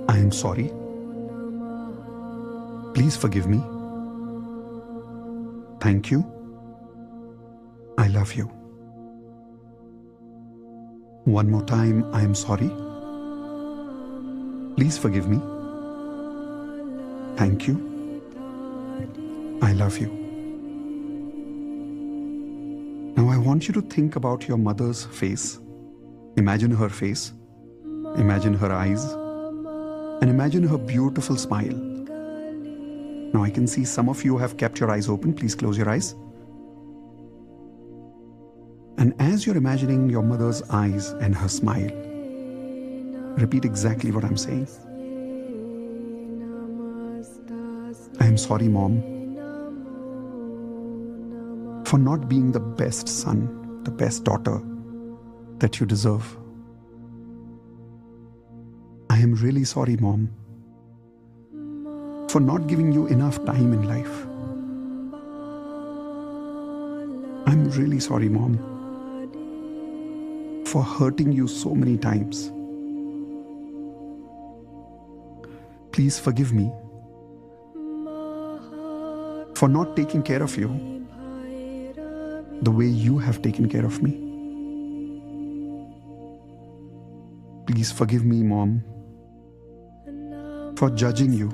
[SPEAKER 1] I am sorry. Please forgive me. Thank you. I love you. One more time, I am sorry. Please forgive me. Thank you. I love you. Now I want you to think about your mother's face. Imagine her face. Imagine her eyes. And imagine her beautiful smile. Now I can see some of you have kept your eyes open. Please close your eyes. And as you're imagining your mother's eyes and her smile, repeat exactly what I'm saying. I am sorry, Mom, for not being the best son, the best daughter that you deserve. I am really sorry, Mom, for not giving you enough time in life. I'm really sorry, Mom, for hurting you so many times. Please forgive me for not taking care of you the way you have taken care of me. Please forgive me, Mom, for judging you,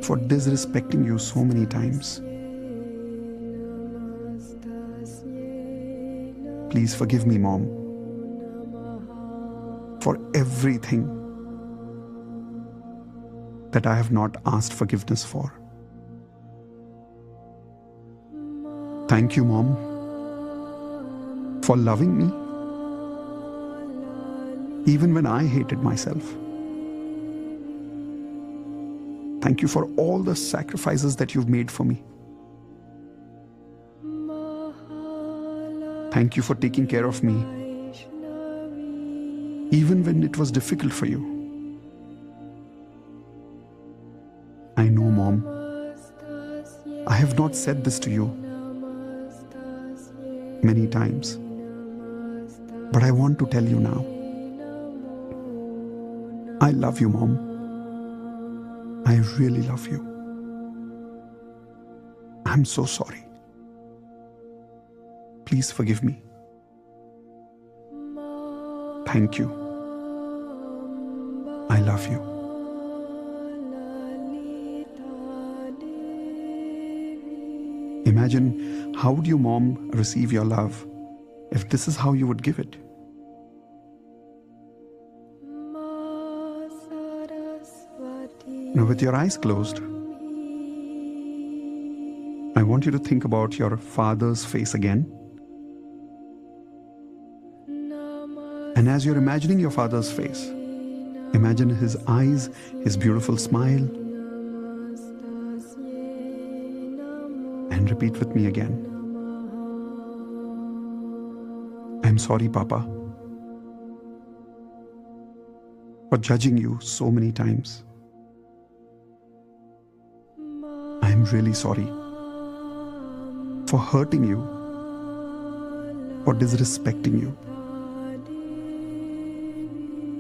[SPEAKER 1] for disrespecting you so many times. Please forgive me, Mom, for everything that I have not asked forgiveness for. Thank you, Mom, for loving me even when I hated myself. Thank you for all the sacrifices that you've made for me. Thank you for taking care of me even when it was difficult for you. I know, Mom, I have not said this to you many times, but I want to tell you now. I love you, Mom. I really love you. I'm so sorry. Please forgive me. Thank you. I love you. Imagine, how would your mom receive your love if this is how you would give it? Now, with your eyes closed, I want you to think about your father's face again. And as you're imagining your father's face, imagine his eyes, his beautiful smile. And repeat with me again. I'm sorry, Papa, for judging you so many times. I'm really sorry for hurting you, for disrespecting you.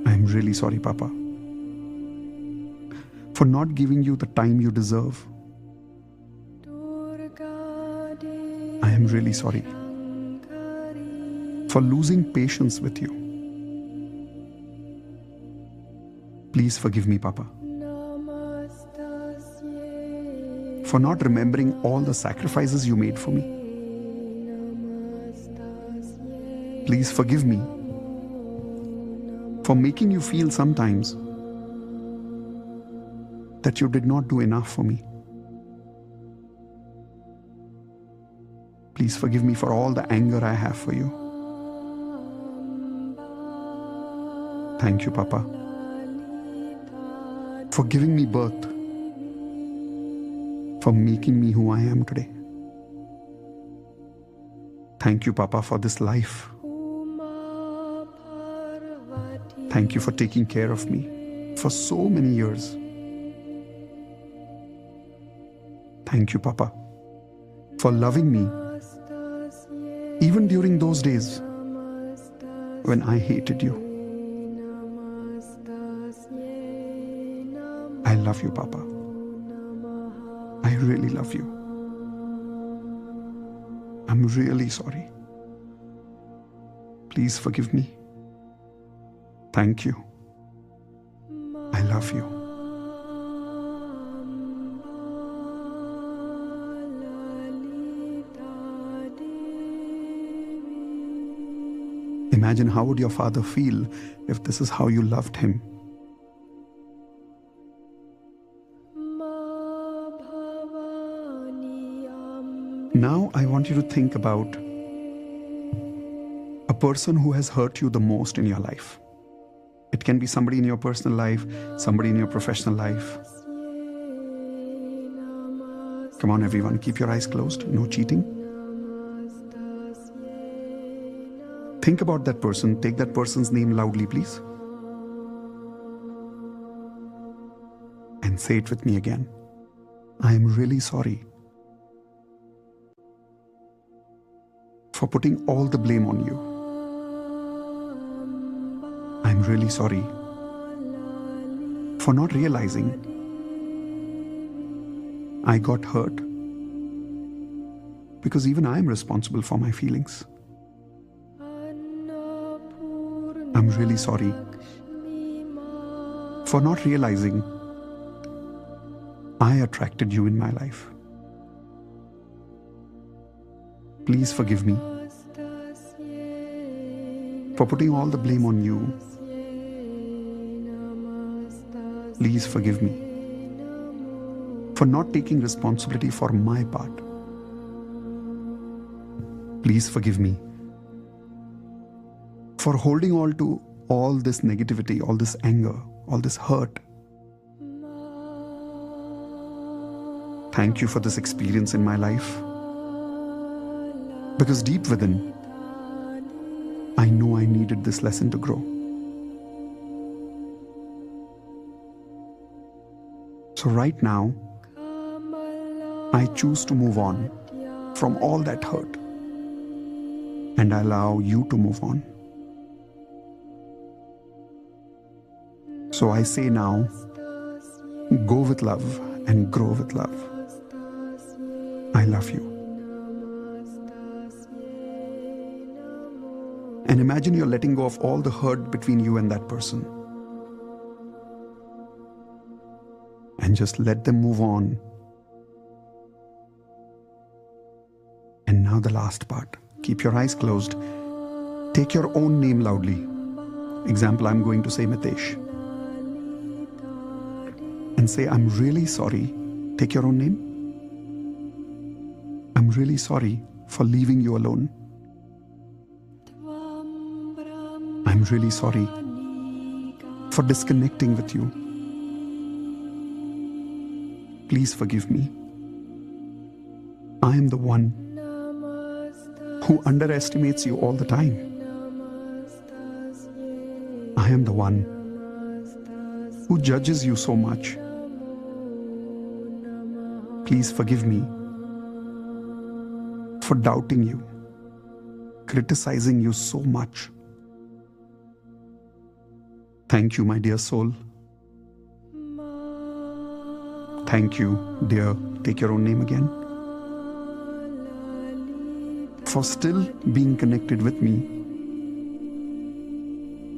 [SPEAKER 1] I'm really sorry, Papa, for not giving you the time you deserve. I am really sorry for losing patience with you. Please forgive me, Papa, for not remembering all the sacrifices you made for me. Please forgive me for making you feel sometimes that you did not do enough for me. Please forgive me for all the anger I have for you. Thank you, Papa, for giving me birth, for making me who I am today. Thank you, Papa, for this life. Thank you for taking care of me for so many years. Thank you, Papa, for loving me even during those days when I hated you. I love you, Papa. I really love you. I'm really sorry. Please forgive me. Thank you. I love you. Imagine how would your father feel if this is how you loved him. Now I want you to think about a person who has hurt you the most in your life. It can be somebody in your personal life, somebody in your professional life. Come on, everyone, keep your eyes closed. No cheating. Think about that person. Take that person's name loudly, please. And say it with me again. I am really sorry for putting all the blame on you. I'm really sorry for not realizing I got hurt because even I am responsible for my feelings. I'm really sorry for not realizing I attracted you in my life. Please forgive me for putting all the blame on you. Please forgive me for not taking responsibility for my part. Please forgive me for holding on to all this negativity, all this anger, all this hurt. Thank you for this experience in my life. Because deep within, I know I needed this lesson to grow. So right now, I choose to move on from all that hurt and allow you to move on. So I say now, go with love and grow with love. I love you. And imagine you're letting go of all the hurt between you and that person. And just let them move on. And now the last part. Keep your eyes closed. Take your own name loudly. Example, I'm going to say Mitesh. And say, I'm really sorry. Take your own name. I'm really sorry for leaving you alone. I'm really sorry for disconnecting with you. Please forgive me. I am the one who underestimates you all the time. I am the one who judges you so much. Please forgive me for doubting you, criticizing you so much. Thank you, my dear soul. Thank you, dear, take your own name again, for still being connected with me,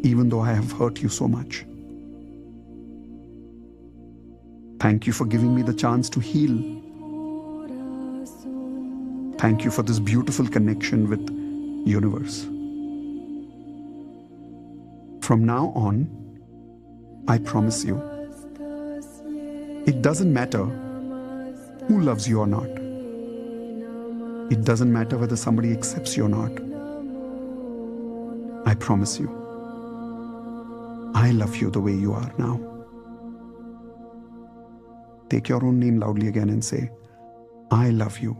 [SPEAKER 1] even though I have hurt you so much. Thank you for giving me the chance to heal. Thank you for this beautiful connection with universe. From now on, I promise you, it doesn't matter who loves you or not. It doesn't matter whether somebody accepts you or not. I promise you, I love you the way you are now. Take your own name loudly again and say, I love you.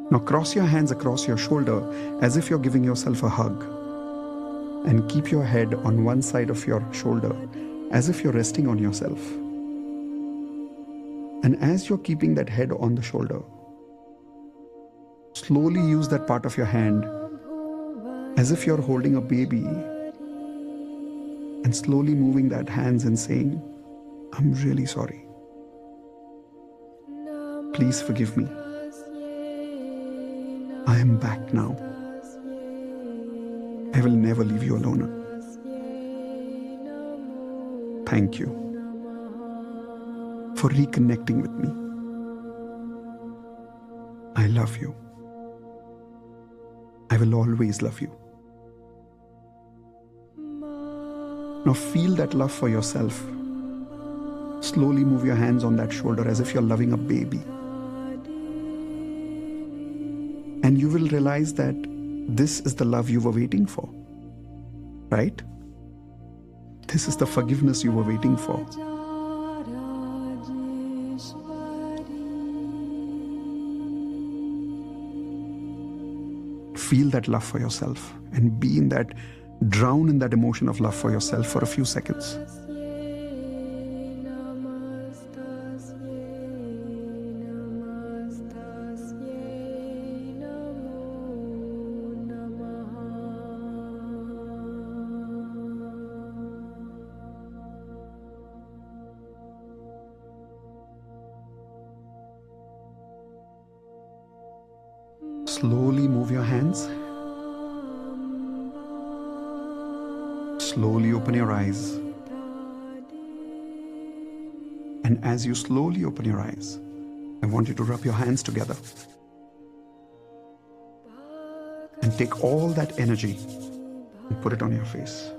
[SPEAKER 1] Now cross your hands across your shoulder as if you're giving yourself a hug. And keep your head on one side of your shoulder as if you're resting on yourself. And as you're keeping that head on the shoulder, slowly use that part of your hand as if you're holding a baby and slowly moving that hands and saying, I'm really sorry. Please forgive me. I am back now. I will never leave you alone. Thank you for reconnecting with me. I love you. I will always love you. Now feel that love for yourself. Slowly move your hands on that shoulder as if you're loving a baby. And you will realize that this is the love you were waiting for. Right? This is the forgiveness you were waiting for. Feel that love for yourself and be in that, drown in that emotion of love for yourself for a few seconds. Slowly move your hands. Slowly open your eyes. And as you slowly open your eyes, I want you to rub your hands together and take all that energy and put it on your face.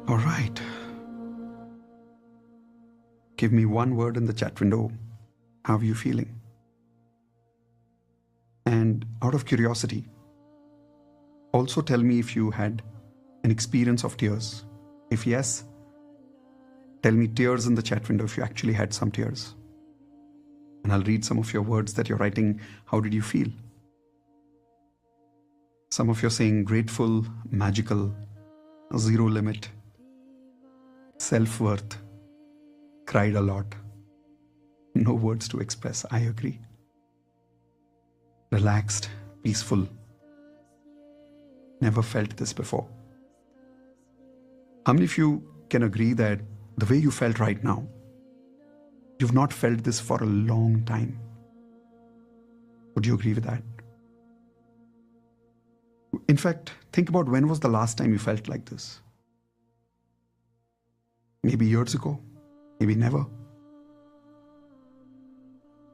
[SPEAKER 1] All right. Give me one word in the chat window. How are you feeling? And out of curiosity, also tell me if you had an experience of tears. If yes, tell me tears in the chat window if you actually had some tears. And I'll read some of your words that you're writing. How did you feel? Some of you are saying grateful, magical, zero limit, self-worth, cried a lot. No words to express, I agree. Relaxed, peaceful. Never felt this before. How many of you can agree that the way you felt right now, you've not felt this for a long time? Would you agree with that? In fact, think about when was the last time you felt like this? Maybe years ago, maybe never.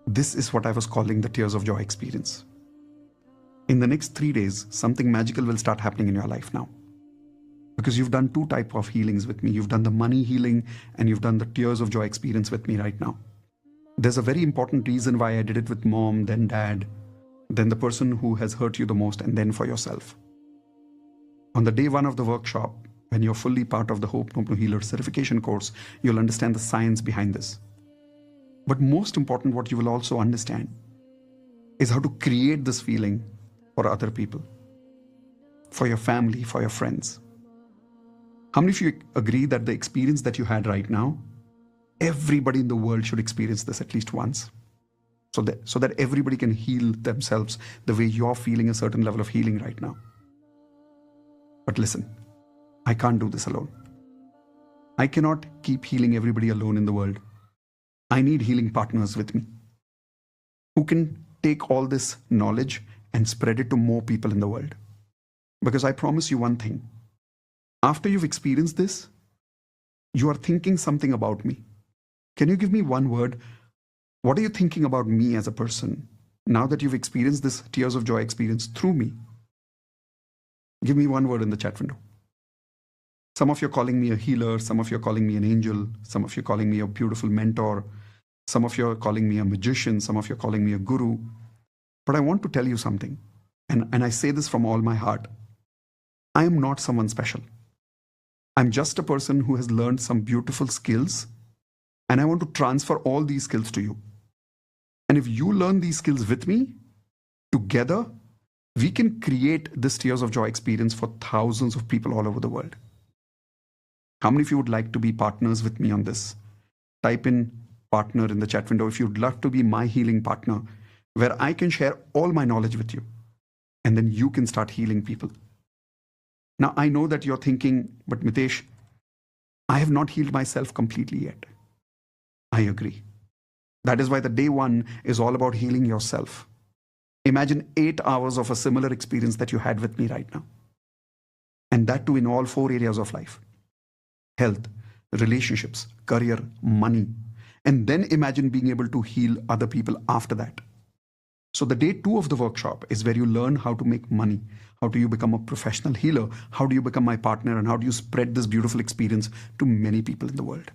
[SPEAKER 1] This is what I was calling the tears of joy experience. In the next 3 days, something magical will start happening in your life now. Because you've done 2 types of healings with me. You've done the money healing and you've done the tears of joy experience with me right now. There's a very important reason why I did it with mom, then dad, then the person who has hurt you the most, and then for yourself. On the day 1 of the workshop, when you're fully part of the Hope No Healer certification course, you'll understand the science behind this. But most important, what you will also understand is how to create this feeling for other people, for your family, for your friends. How many of you agree that the experience that you had right now, everybody in the world should experience this at least once? So that everybody can heal themselves the way you're feeling a certain level of healing right now. But listen, I can't do this alone. I cannot keep healing everybody alone in the world. I need healing partners with me who can take all this knowledge and spread it to more people in the world. Because I promise you one thing. After you've experienced this, you are thinking something about me. Can you give me one word? What are you thinking about me as a person now that you've experienced this tears of joy experience through me? Give me one word in the chat window. Some of you are calling me a healer. Some of you are calling me an angel. Some of you are calling me a beautiful mentor. Some of you are calling me a magician. Some of you are calling me a guru. But I want to tell you something. And I say this from all my heart. I am not someone special. I'm just a person who has learned some beautiful skills. And I want to transfer all these skills to you. And if you learn these skills with me, together, we can create this tears of joy experience for thousands of people all over the world. How many of you would like to be partners with me on this? Type in partner in the chat window if you'd love to be my healing partner, where I can share all my knowledge with you, and then you can start healing people. Now, I know that you're thinking, but Mitesh, I have not healed myself completely yet. I agree. That is why the day one is all about healing yourself. Imagine 8 hours of a similar experience that you had with me right now. And that too in all 4 areas of life: health, relationships, career, money. And then imagine being able to heal other people after that. So the day 2 of the workshop is where you learn how to make money. How do you become a professional healer? How do you become my partner? And how do you spread this beautiful experience to many people in the world?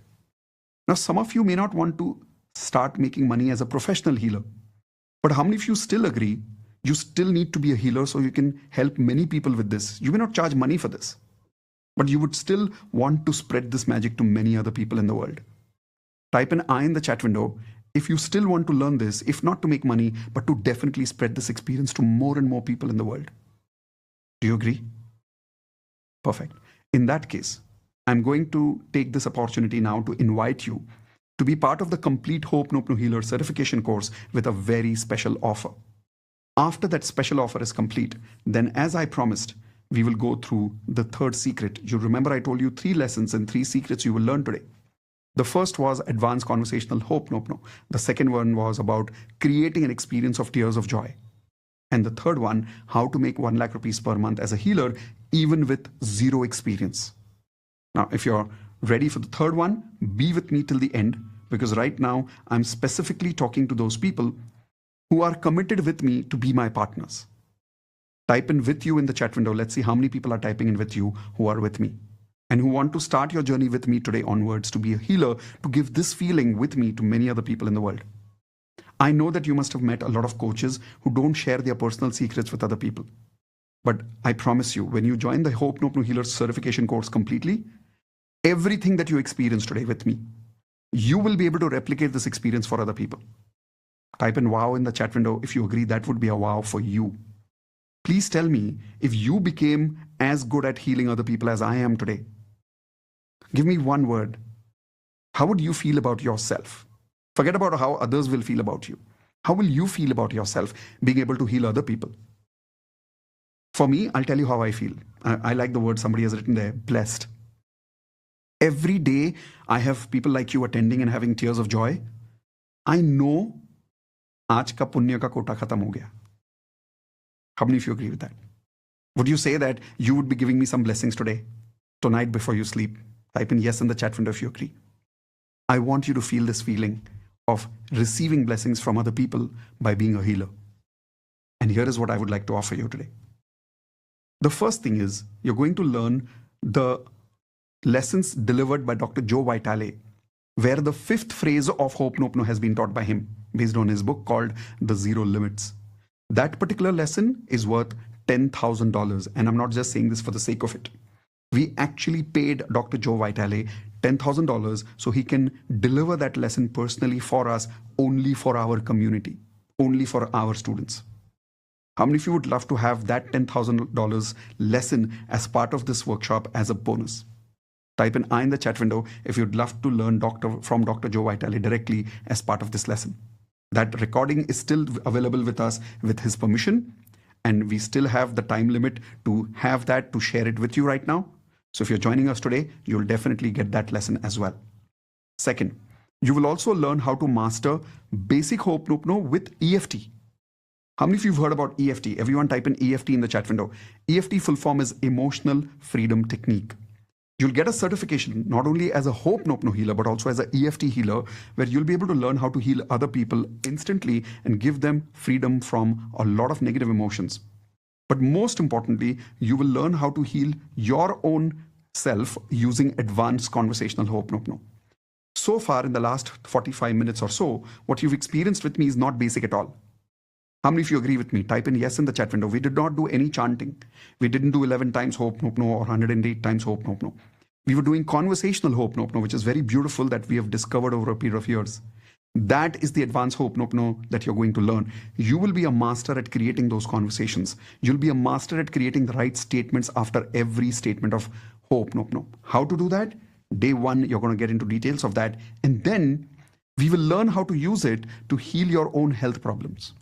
[SPEAKER 1] Now, some of you may not want to start making money as a professional healer. But how many of you still agree you still need to be a healer so you can help many people with this? You may not charge money for this, but you would still want to spread this magic to many other people in the world. Type an I in the chat window if you still want to learn this, if not to make money, but to definitely spread this experience to more and more people in the world. Do you agree? Perfect. In that case, I'm going to take this opportunity now to invite you to be part of the complete Ho'oponopono Healer certification course with a very special offer. After that special offer is complete, then as I promised, we will go through the third secret. You remember I told you 3 lessons and 3 secrets you will learn today. The first was advanced conversational Ho'oponopono. The second one was about creating an experience of tears of joy. And the third one, how to make 1 lakh rupees per month as a healer, even with 0 experience. Now, if you're ready for the third one, be with me till the end, because right now I'm specifically talking to those people who are committed with me to be my partners. Type in with you in the chat window. Let's see how many people are typing in with you who are with me and who want to start your journey with me today onwards to be a healer, to give this feeling with me to many other people in the world. I know that you must have met a lot of coaches who don't share their personal secrets with other people. But I promise you, when you join the Ho'oponopono Healer certification course completely, everything that you experience today with me, you will be able to replicate this experience for other people. Type in wow in the chat window if you agree that would be a wow for you. Please tell me if you became as good at healing other people as I am today. Give me one word. How would you feel about yourself? Forget about how others will feel about you. How will you feel about yourself being able to heal other people? For me, I'll tell you how I feel. I like the word somebody has written there, blessed. Every day I have people like you attending and having tears of joy. I know आज का पुण्य का कोटा खत्म हो गया. How many of you agree with that? Would you say that you would be giving me some blessings today, tonight before you sleep? Type in yes in the chat window if you agree. I want you to feel this feeling of receiving blessings from other people by being a healer. And here is what I would like to offer you today. The first thing is you're going to learn the lessons delivered by Dr. Joe Vitale, where the 5th phrase of Ho'oponopono has been taught by him based on his book called The Zero Limits. That particular lesson is worth $10,000. And I'm not just saying this for the sake of it. We actually paid Dr. Joe Vitale $10,000 so he can deliver that lesson personally for us, only for our community, only for our students. How many of you would love to have that $10,000 lesson as part of this workshop as a bonus? Type in I in the chat window if you'd love to learn from Dr. Joe Vitale directly as part of this lesson. That recording is still available with us with his permission, and we still have the time limit to have that, to share it with you right now. So if you're joining us today, you'll definitely get that lesson as well. Second, you will also learn how to master basic Ho'oponopono with EFT. How many of you have heard about EFT? Everyone type in EFT in the chat window. EFT full form is Emotional Freedom Technique. You'll get a certification not only as a Ho'oponopono healer, but also as an EFT healer, where you'll be able to learn how to heal other people instantly and give them freedom from a lot of negative emotions. But most importantly, you will learn how to heal your own self using advanced conversational Ho'oponopono. So far in the last 45 minutes or so, what you've experienced with me is not basic at all. How many of you agree with me? Type in yes in the chat window. We did not do any chanting. We didn't do 11 times Ho'oponopono or 108 times Ho'oponopono. We were doing conversational Ho'oponopono, which is very beautiful, that we have discovered over a period of years. That is the advanced Ho'oponopono that you're going to learn. You will be a master at creating those conversations. You'll be a master at creating the right statements after every statement of Ho'oponopono. How to do that? Day one, you're going to get into details of that. And then we will learn how to use it to heal your own health problems.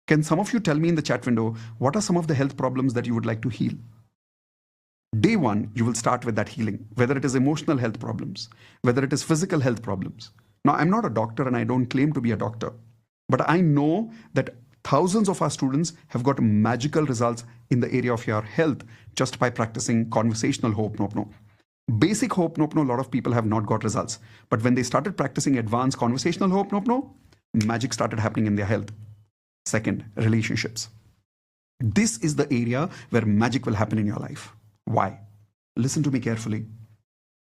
[SPEAKER 1] Can some of you tell me in the chat window, what are some of the health problems that you would like to heal? Day one, you will start with that healing, whether it is emotional health problems, whether it is physical health problems. Now, I'm not a doctor and I don't claim to be a doctor, but I know that thousands of our students have got magical results in the area of your health just by practicing conversational Ho'oponopono. Basic Ho'oponopono, a lot of people have not got results. But when they started practicing advanced conversational Ho'oponopono, magic started happening in their health. Second, relationships. This is the area where magic will happen in your life. Why? Listen to me carefully.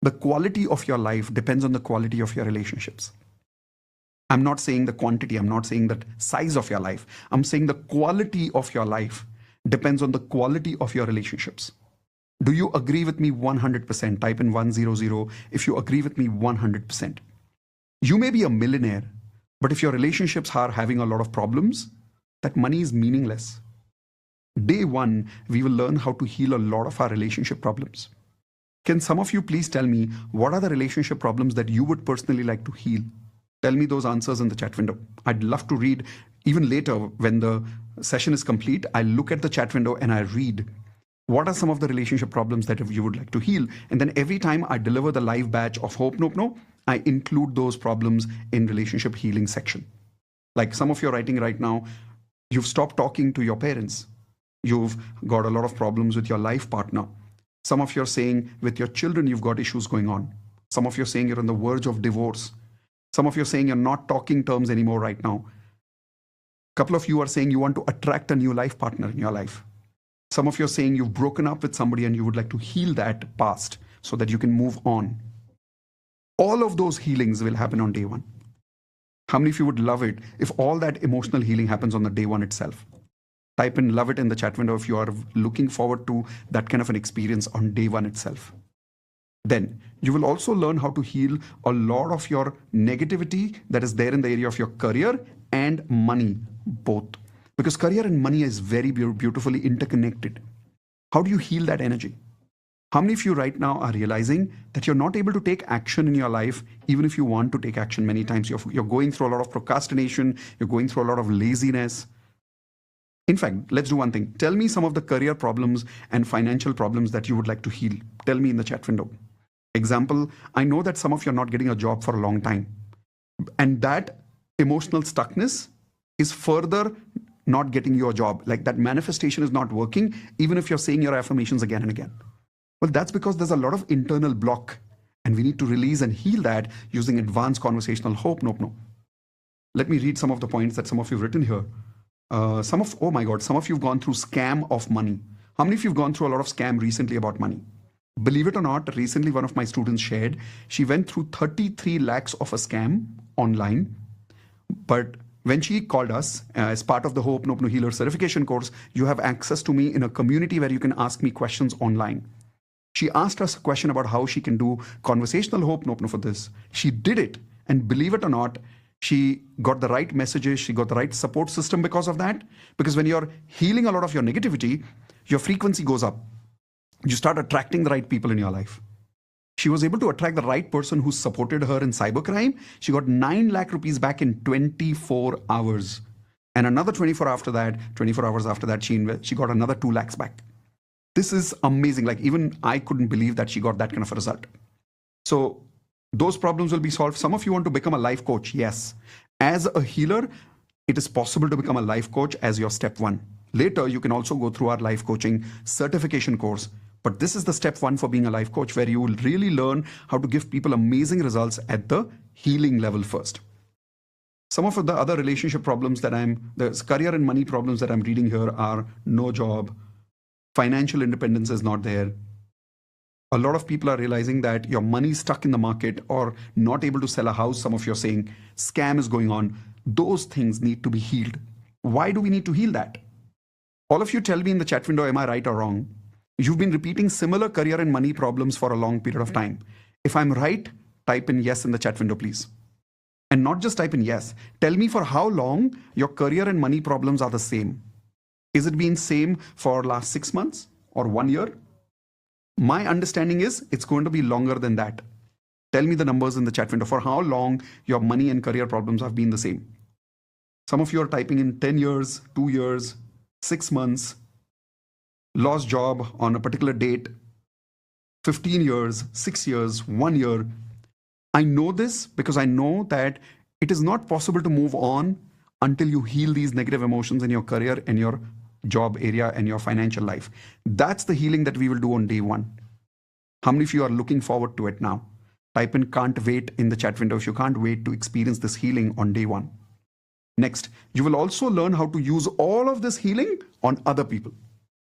[SPEAKER 1] The quality of your life depends on the quality of your relationships. I'm not saying the quantity, I'm not saying the size of your life. I'm saying the quality of your life depends on the quality of your relationships. Do you agree with me 100%? Type in 100 if you agree with me 100%. You may be a millionaire, but if your relationships are having a lot of problems, that money is meaningless. Day one, we will learn how to heal a lot of our relationship problems. Can some of you please tell me what are the relationship problems that you would personally like to heal? Tell me those answers in the chat window. I'd love to read. Even later, when the session is complete, I look at the chat window and I read what are some of the relationship problems that you would like to heal. And then every time I deliver the live batch of Ho'oponopono, I include those problems in relationship healing section. Like some of you are writing right now, you've stopped talking to your parents. You've got a lot of problems with your life partner. Some of you are saying with your children, you've got issues going on. Some of you are saying you're on the verge of divorce. Some of you are saying you're not talking terms anymore right now. A couple of you are saying you want to attract a new life partner in your life. Some of you are saying you've broken up with somebody and you would like to heal that past so that you can move on. All of those healings will happen on day one. How many of you would love it if all that emotional healing happens on the day one itself? Type in love it in the chat window if you are looking forward to that kind of an experience on day one itself. Then you will also learn how to heal a lot of your negativity that is there in the area of your career and money, both. Because career and money is very beautifully interconnected. How do you heal that energy? How many of you right now are realizing that you're not able to take action in your life, even if you want to take action many times? You're going through a lot of procrastination. You're going through a lot of laziness. In fact, let's do one thing. Tell me some of the career problems and financial problems that you would like to heal. Tell me in the chat window. Example, I know that some of you are not getting a job for a long time. And that emotional stuckness is further not getting you a job. Like that manifestation is not working, even if you're saying your affirmations again and again. Well, that's because there's a lot of internal block. And we need to release and heal that using advanced conversational Ho'oponopono. Let me read some of the points that some of you have written here. Some of you have gone through scam of money. How many of you have gone through a lot of scam recently about money? Believe it or not, recently one of my students shared, she went through 33 lakhs of a scam online. But when she called us as part of the Ho'oponopono Healer certification course, you have access to me in a community where you can ask me questions online. She asked us a question about how she can do conversational Ho'oponopono for this. She did it. And believe it or not, she got the right messages. She got the right support system because of that. Because when you're healing a lot of your negativity, your frequency goes up. You start attracting the right people in your life. She was able to attract the right person who supported her in cybercrime. She got 9 lakh rupees back in 24 hours. And another 24 hours after that, she got another 2 lakhs back. This is amazing. Like even I couldn't believe that she got that kind of a result. So those problems will be solved. Some of you want to become a life coach. Yes. As a healer, it is possible to become a life coach as your step one. Later, you can also go through our life coaching certification course. But this is the step one for being a life coach, where you will really learn how to give people amazing results at the healing level first. Some of the other relationship problems the career and money problems that I'm reading here are no job, financial independence is not there. A lot of people are realizing that your money is stuck in the market or not able to sell a house. Some of you are saying scam is going on. Those things need to be healed. Why do we need to heal that? All of you tell me in the chat window, am I right or wrong? You've been repeating similar career and money problems for a long period of time. If I'm right, type in yes in the chat window, please. And not just type in yes. Tell me for how long your career and money problems are the same. Is it been same for last 6 months or 1 year? My understanding is it's going to be longer than that. Tell me the numbers in the chat window for how long your money and career problems have been the same. Some of you are typing in 10 years, 2 years, 6 months, lost job on a particular date, 15 years, 6 years, 1 year. I know this because I know that it is not possible to move on until you heal these negative emotions in your career and your job area and your financial life. That's the healing that we will do on day one. How many of you are looking forward to it now? Type in can't wait in the chat window if you can't wait to experience this healing on day one. Next, you will also learn how to use all of this healing on other people.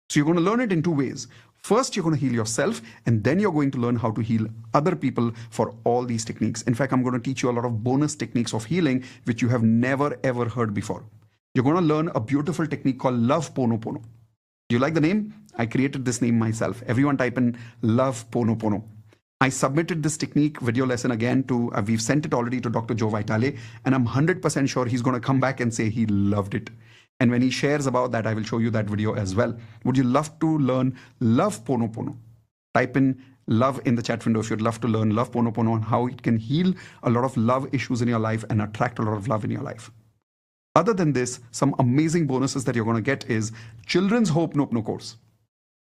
[SPEAKER 1] So you're going to learn it in two ways. First, you're going to heal yourself, and then you're going to learn how to heal other people for all these techniques. In fact, I'm going to teach you a lot of bonus techniques of healing, which you have never ever heard before. You're going to learn a beautiful technique called Love Pono Pono. Do you like the name? I created this name myself. Everyone type in Love Pono Pono. I submitted this technique video lesson again to, we've sent it already to Dr. Joe Vitale, and I'm 100% sure he's going to come back and say he loved it. And when he shares about that, I will show you that video as well. Would you love to learn Love Pono Pono? Type in love in the chat window if you'd love to learn Love Pono Pono and how it can heal a lot of love issues in your life and attract a lot of love in your life. Other than this, some amazing bonuses that you're going to get is Children's Ho'oponopono course.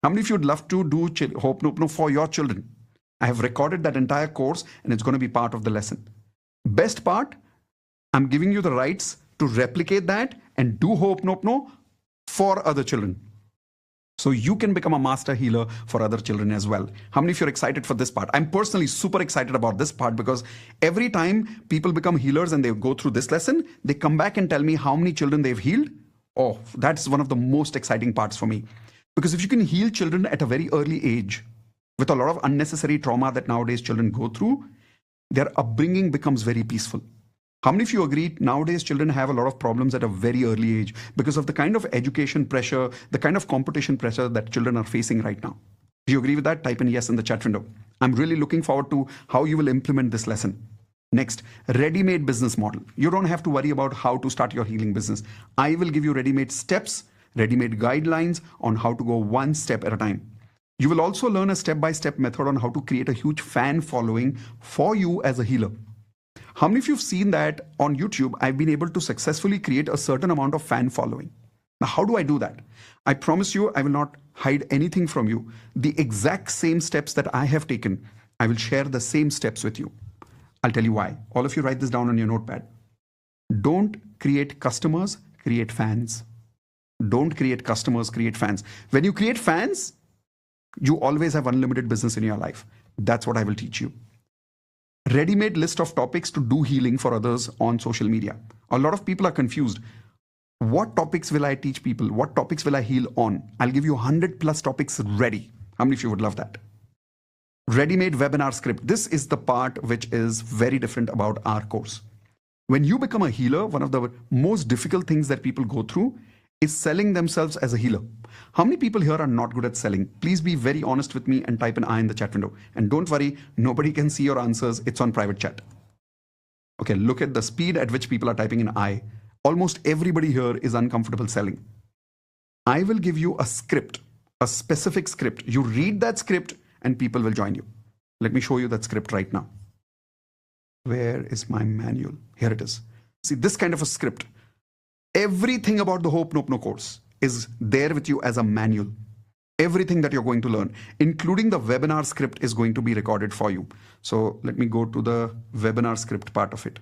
[SPEAKER 1] How many of you would love to do Ho'oponopono for your children? I have recorded that entire course and it's going to be part of the lesson. Best part, I'm giving you the rights to replicate that and do Ho'oponopono for other children. So you can become a master healer for other children as well. How many of you are excited for this part? I'm personally super excited about this part because every time people become healers and they go through this lesson, they come back and tell me how many children they've healed. Oh, that's one of the most exciting parts for me. Because if you can heal children at a very early age, with a lot of unnecessary trauma that nowadays children go through, their upbringing becomes very peaceful. How many of you agree nowadays children have a lot of problems at a very early age because of the kind of education pressure, the kind of competition pressure that children are facing right now? Do you agree with that? Type in yes in the chat window. I'm really looking forward to how you will implement this lesson. Next, ready-made business model. You don't have to worry about how to start your healing business. I will give you ready-made steps, ready-made guidelines on how to go one step at a time. You will also learn a step-by-step method on how to create a huge fan following for you as a healer. How many of you have seen that on YouTube, I've been able to successfully create a certain amount of fan following? Now, how do I do that? I promise you, I will not hide anything from you. The exact same steps that I have taken, I will share the same steps with you. I'll tell you why. All of you write this down on your notepad. Don't create customers, create fans. Don't create customers, create fans. When you create fans, you always have unlimited business in your life. That's what I will teach you. Ready-made list of topics to do healing for others on social media. A lot of people are confused. What topics will I teach people? What topics will I heal on? I'll give you 100 plus topics ready. How many of you would love that? Ready-made webinar script. This is the part which is very different about our course. When you become a healer, one of the most difficult things that people go through is selling themselves as a healer. How many people here are not good at selling? Please be very honest with me and type an I in the chat window. And don't worry, nobody can see your answers. It's on private chat. Okay, look at the speed at which people are typing in I. Almost everybody here is uncomfortable selling. I will give you a script, a specific script. You read that script and people will join you. Let me show you that script right now. Where is my manual? Here it is. See, this kind of a script. Everything about the Ho'oponopono course is there with you as a manual. Everything that you're going to learn, including the webinar script, is going to be recorded for you. So let me go to the webinar script part of it.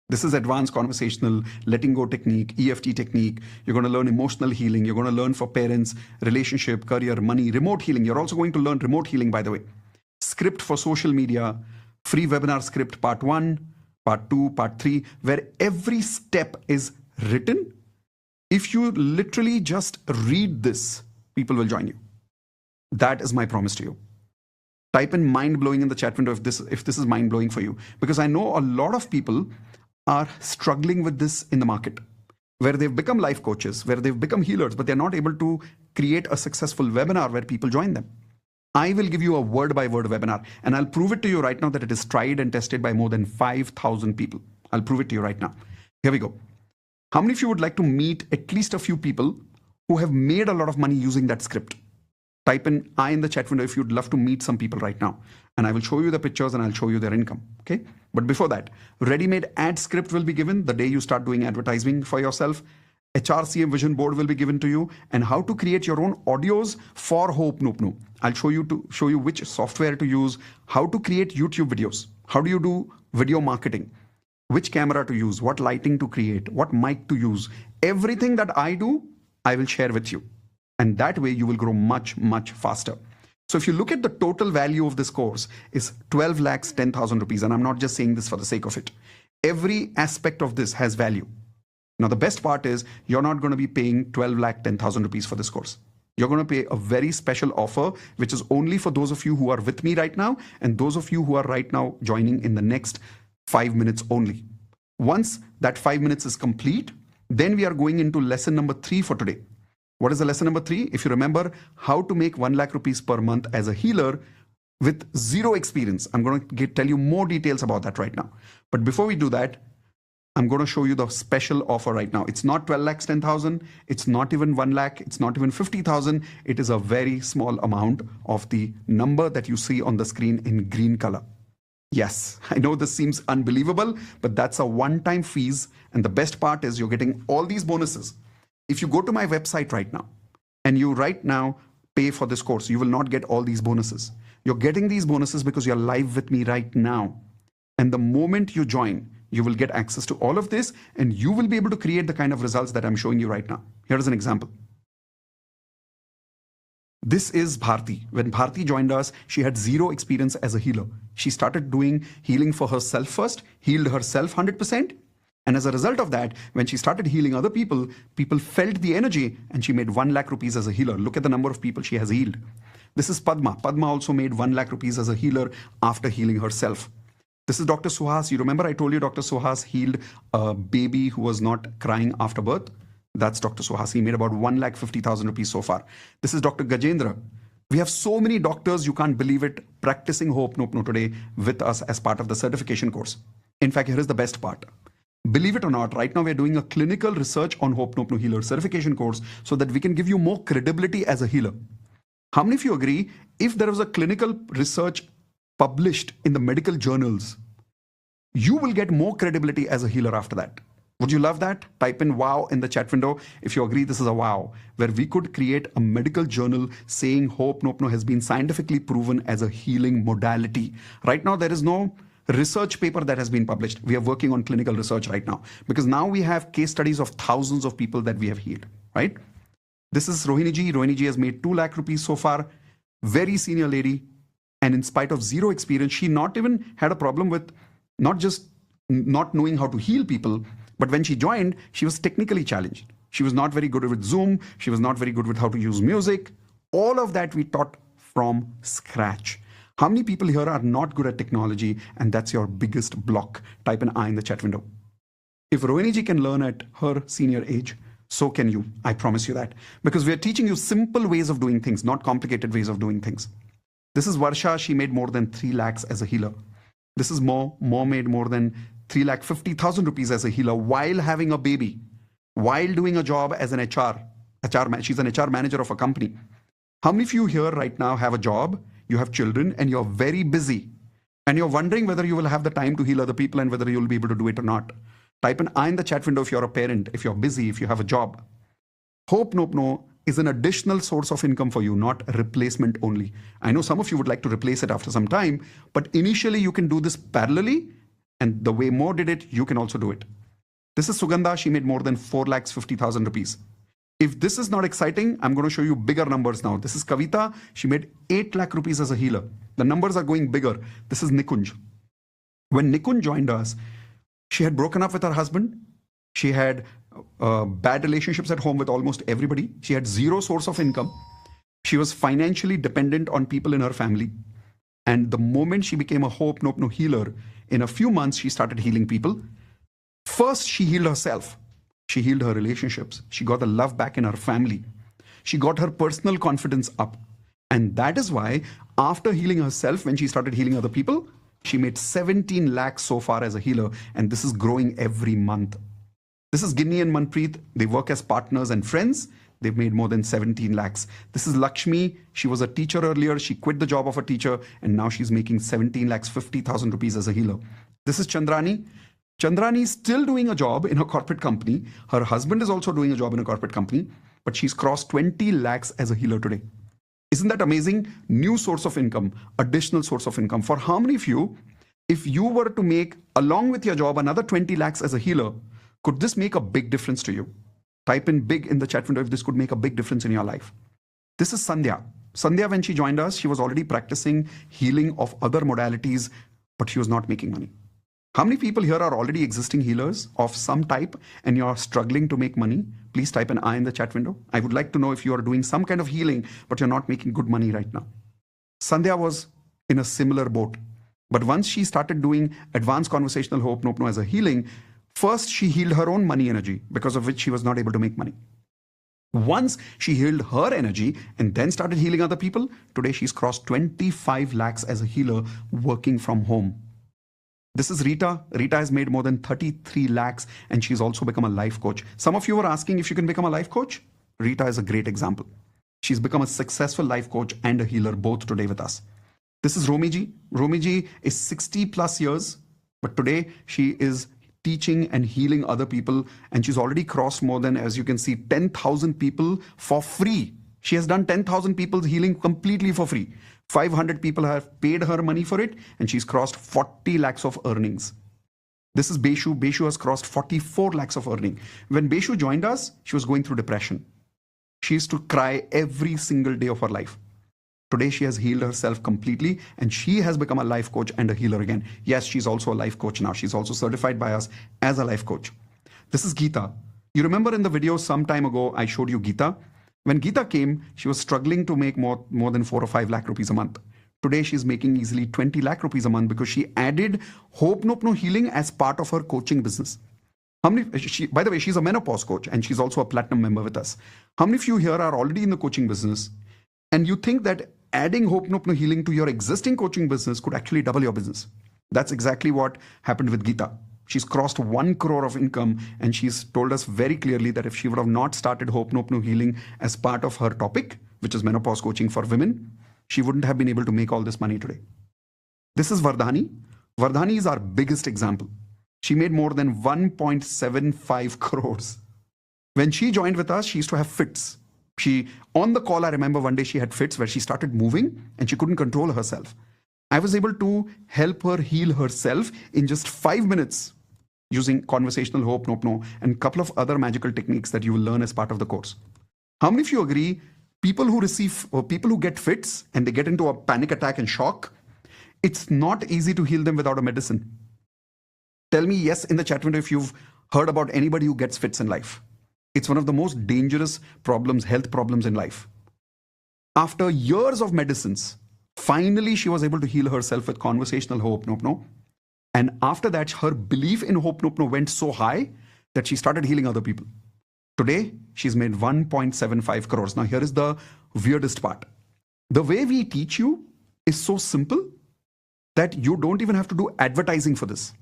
[SPEAKER 1] This is advanced conversational, letting go technique, EFT technique. You're going to learn emotional healing. You're going to learn for parents, relationship, career, money, remote healing. You're also going to learn remote healing, by the way. Script for social media, free webinar script, part 1, part 2, part 3, where every step is written. If you literally just read this, people will join you. That is my promise to you. Type in mind-blowing in the chat window if this is mind-blowing for you. Because I know a lot of people are struggling with this in the market, where they've become life coaches, where they've become healers, but they're not able to create a successful webinar where people join them. I will give you a word-by-word webinar, and I'll prove it to you right now that it is tried and tested by more than 5,000 people. I'll prove it to you right now. Here we go. How many of you would like to meet at least a few people who have made a lot of money using that script? Type in I in the chat window if you'd love to meet some people right now. And I will show you the pictures and I'll show you their income. Okay. But before that, ready-made ad script will be given the day you start doing advertising for yourself. HRCM vision board will be given to you, and how to create your own audios for Hope Nope No. I'll show you which software to use, how to create YouTube videos, how do you do video marketing, which camera to use, what lighting to create, what mic to use. Everything that I do, I will share with you. And that way you will grow much, much faster. So if you look at the total value of this course is 12 lakhs 10,000 rupees. And I'm not just saying this for the sake of it. Every aspect of this has value. Now, the best part is you're not going to be paying 12 lakh 10,000 rupees for this course. You're going to pay a very special offer, which is only for those of you who are with me right now and those of you who are right now joining in the next 5 minutes only. Once that 5 minutes is complete, then we are going into lesson number 3 for today. What is the lesson number 3? If you remember, how to make 1 lakh rupees per month as a healer with zero experience. I'm going to tell you more details about that right now. But before we do that, I'm going to show you the special offer right now. It's not 12 lakhs 10,000. It's not even 1 lakh. It's not even 50,000. It is a very small amount of the number that you see on the screen in green color. Yes, I know this seems unbelievable, but that's a one-time fees. And the best part is you're getting all these bonuses. If you go to my website right now and you right now pay for this course, you will not get all these bonuses. You're getting these bonuses because you're live with me right now. And the moment you join, you will get access to all of this and you will be able to create the kind of results that I'm showing you right now. Here is an example. This is Bharti. When Bharti joined us, she had zero experience as a healer. She started doing healing for herself first, healed herself 100%. And as a result of that, when she started healing other people, people felt the energy and she made 1 lakh rupees as a healer. Look at the number of people she has healed. This is Padma. Padma also made 1 lakh rupees as a healer after healing herself. This is Dr. Suhas. You remember I told you Dr. Suhas healed a baby who was not crying after birth? That's Dr. Suhas. He made about 1,50,000 rupees so far. This is Dr. Gajendra. We have so many doctors, you can't believe it, practicing Hope Nope No today with us as part of the certification course. In fact, here is the best part. Believe it or not, right now we're doing a clinical research on Hope Nope No Healer certification course so that we can give you more credibility as a healer. How many of you agree if there was a clinical research published in the medical journals, you will get more credibility as a healer after that? Would you love that? Type in wow in the chat window if you agree this is a wow, where we could create a medical journal saying Hope Nope No has been scientifically proven as a healing modality. Right now, there is no research paper that has been published. We are working on clinical research right now because now we have case studies of thousands of people that we have healed, right? This is Rohini ji. Rohini ji has made 2 lakh rupees so far. Very senior lady. And in spite of zero experience, she not even had a problem with not just not knowing how to heal people, but when she joined, she was technically challenged. She was not very good with Zoom. She was not very good with how to use music. All of that we taught from scratch. How many people here are not good at technology and that's your biggest block? Type an I in the chat window. If Rohini ji can learn at her senior age, so can you. I promise you that. Because we are teaching you simple ways of doing things, not complicated ways of doing things. This is Varsha. She made more than 3 lakhs as a healer. This is Mo. Mo made more than 3,50,000 rupees as a healer while having a baby, while doing a job as an she's an HR manager of a company. How many of you here right now have a job, you have children, and you're very busy, and you're wondering whether you will have the time to heal other people and whether you'll be able to do it or not? Type an I in the chat window if you're a parent, if you're busy, if you have a job. Hope Nope No is an additional source of income for you, not a replacement only. I know some of you would like to replace it after some time, but initially you can do this parallelly, and the way Mo did it, you can also do it. This is Sugandha. She made more than 4,50,000 rupees. If this is not exciting, I'm going to show you bigger numbers now. This is Kavita. She made 8 lakh rupees as a healer. The numbers are going bigger. This is Nikunj. When Nikunj joined us, she had broken up with her husband. She had bad relationships at home with almost everybody. She had zero source of income. She was financially dependent on people in her family. And the moment she became a Hope Nope No healer, in a few months, she started healing people. First, she healed herself. She healed her relationships. She got the love back in her family. She got her personal confidence up. And that is why, after healing herself, when she started healing other people, she made 17 lakhs so far as a healer. And this is growing every month. This is Ginny and Manpreet. They work as partners and friends. They've made more than 17 lakhs. This is Lakshmi. She was a teacher earlier. She quit the job of a teacher and now she's making 17 lakhs 50,000 rupees as a healer. This is Chandrani. Chandrani is still doing a job in a corporate company. Her husband is also doing a job in a corporate company, but she's crossed 20 lakhs as a healer today. Isn't that amazing? New source of income, additional source of income. For how many of you, if you were to make, along with your job, another 20 lakhs as a healer, could this make a big difference to you? Type in big in the chat window if this could make a big difference in your life. This is Sandhya. Sandhya, when she joined us, she was already practicing healing of other modalities, but she was not making money. How many people here are already existing healers of some type and you're struggling to make money? Please type an I in the chat window. I would like to know if you are doing some kind of healing, but you're not making good money right now. Sandhya was in a similar boat. But once she started doing advanced conversational Ho'oponopono as a healing, first she healed her own money energy, because of which she was not able to make money. Once she healed her energy and then started healing other people, today she's crossed 25 lakhs as a healer working from home. This is Rita. Rita has made more than 33 lakhs and she's also become a life coach. Some of you were asking if you can become a life coach. Rita is a great example. She's become a successful life coach and a healer both today with us. This is Romiji. Romiji is 60 plus years, but today she is teaching and healing other people, and she's already crossed more than, as you can see, 10,000 people for free. She has done 10,000 people's healing completely for free. 500 people have paid her money for it, and she's crossed 40 lakhs of earnings. This is Beshu. Beshu has crossed 44 lakhs of earning. When Beshu joined us, she was going through depression. She used to cry every single day of her life. Today, she has healed herself completely and she has become a life coach and a healer again. Yes, she's also a life coach now. She's also certified by us as a life coach. This is Geeta. You remember in the video some time ago, I showed you Geeta. When Geeta came, she was struggling to make more than 4 or 5 lakh rupees a month. Today, she's making easily 20 lakh rupees a month because she added Ho'oponopono healing as part of her coaching business. By the way, she's a menopause coach and she's also a platinum member with us. How many of you here are already in the coaching business and you think that adding Ho'oponopono healing to your existing coaching business could actually double your business? That's exactly what happened with Geeta. She's crossed 1 crore of income and she's told us very clearly that if she would have not started Ho'oponopono healing as part of her topic, which is menopause coaching for women, she wouldn't have been able to make all this money today. This is Vardhani. Vardhani is our biggest example. She made more than 1.75 crores. When she joined with us, she used to have fits. On the call, I remember one day she had fits where she started moving and she couldn't control herself. I was able to help her heal herself in just 5 minutes using conversational Ho'oponopono and a couple of other magical techniques that you will learn as part of the course. How many of you agree people who get fits and they get into a panic attack and shock, it's not easy to heal them without a medicine? Tell me yes in the chat window if you've heard about anybody who gets fits in life. It's one of the most dangerous problems, health problems in life. After years of medicines, finally she was able to heal herself with conversational Ho'oponopono. And after that, her belief in Ho'oponopono went so high that she started healing other people. Today, she's made 1.75 crores. Now, here is the weirdest part. The way we teach you is so simple that you don't even have to do advertising for this.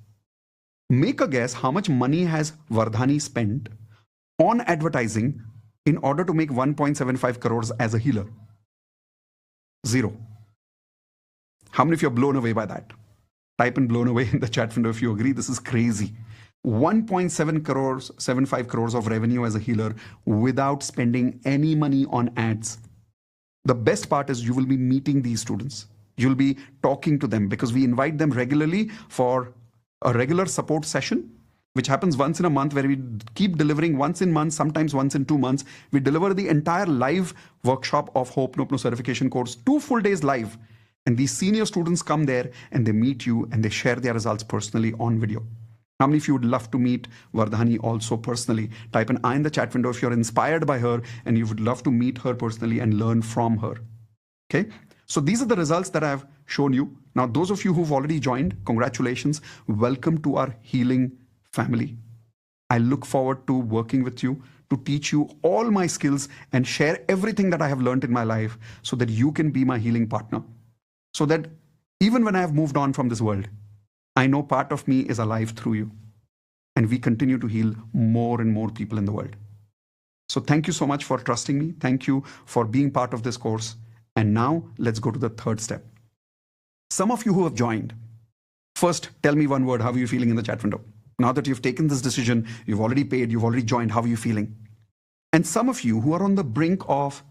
[SPEAKER 1] Make a guess how much money has Vardhani spent on advertising in order to make 1.75 crores as a healer? 0. How many of you are blown away by that? Type in blown away in the chat window if you agree. This is crazy. 1.75 crores of revenue as a healer without spending any money on ads. The best part is you will be meeting these students. You'll be talking to them because we invite them regularly for a regular support session, which happens once in a month, where we keep delivering once in months, sometimes once in 2 months. We deliver the entire live workshop of Ho'oponopono certification course, 2 full days live. And these senior students come there and they meet you and they share their results personally on video. How many of you would love to meet Vardhani also personally? Type an I in the chat window if you're inspired by her and you would love to meet her personally and learn from her. Okay? So these are the results that I've shown you. Now, those of you who've already joined, congratulations. Welcome to our healing family. I look forward to working with you to teach you all my skills and share everything that I have learned in my life so that you can be my healing partner. So that even when I have moved on from this world, I know part of me is alive through you. And we continue to heal more and more people in the world. So thank you so much for trusting me. Thank you for being part of this course. And now let's go to the third step. Some of you who have joined, first tell me one word. How are you feeling in the chat window? Now that you've taken this decision, you've already paid, you've already joined, how are you feeling? And some of you who are on the brink of,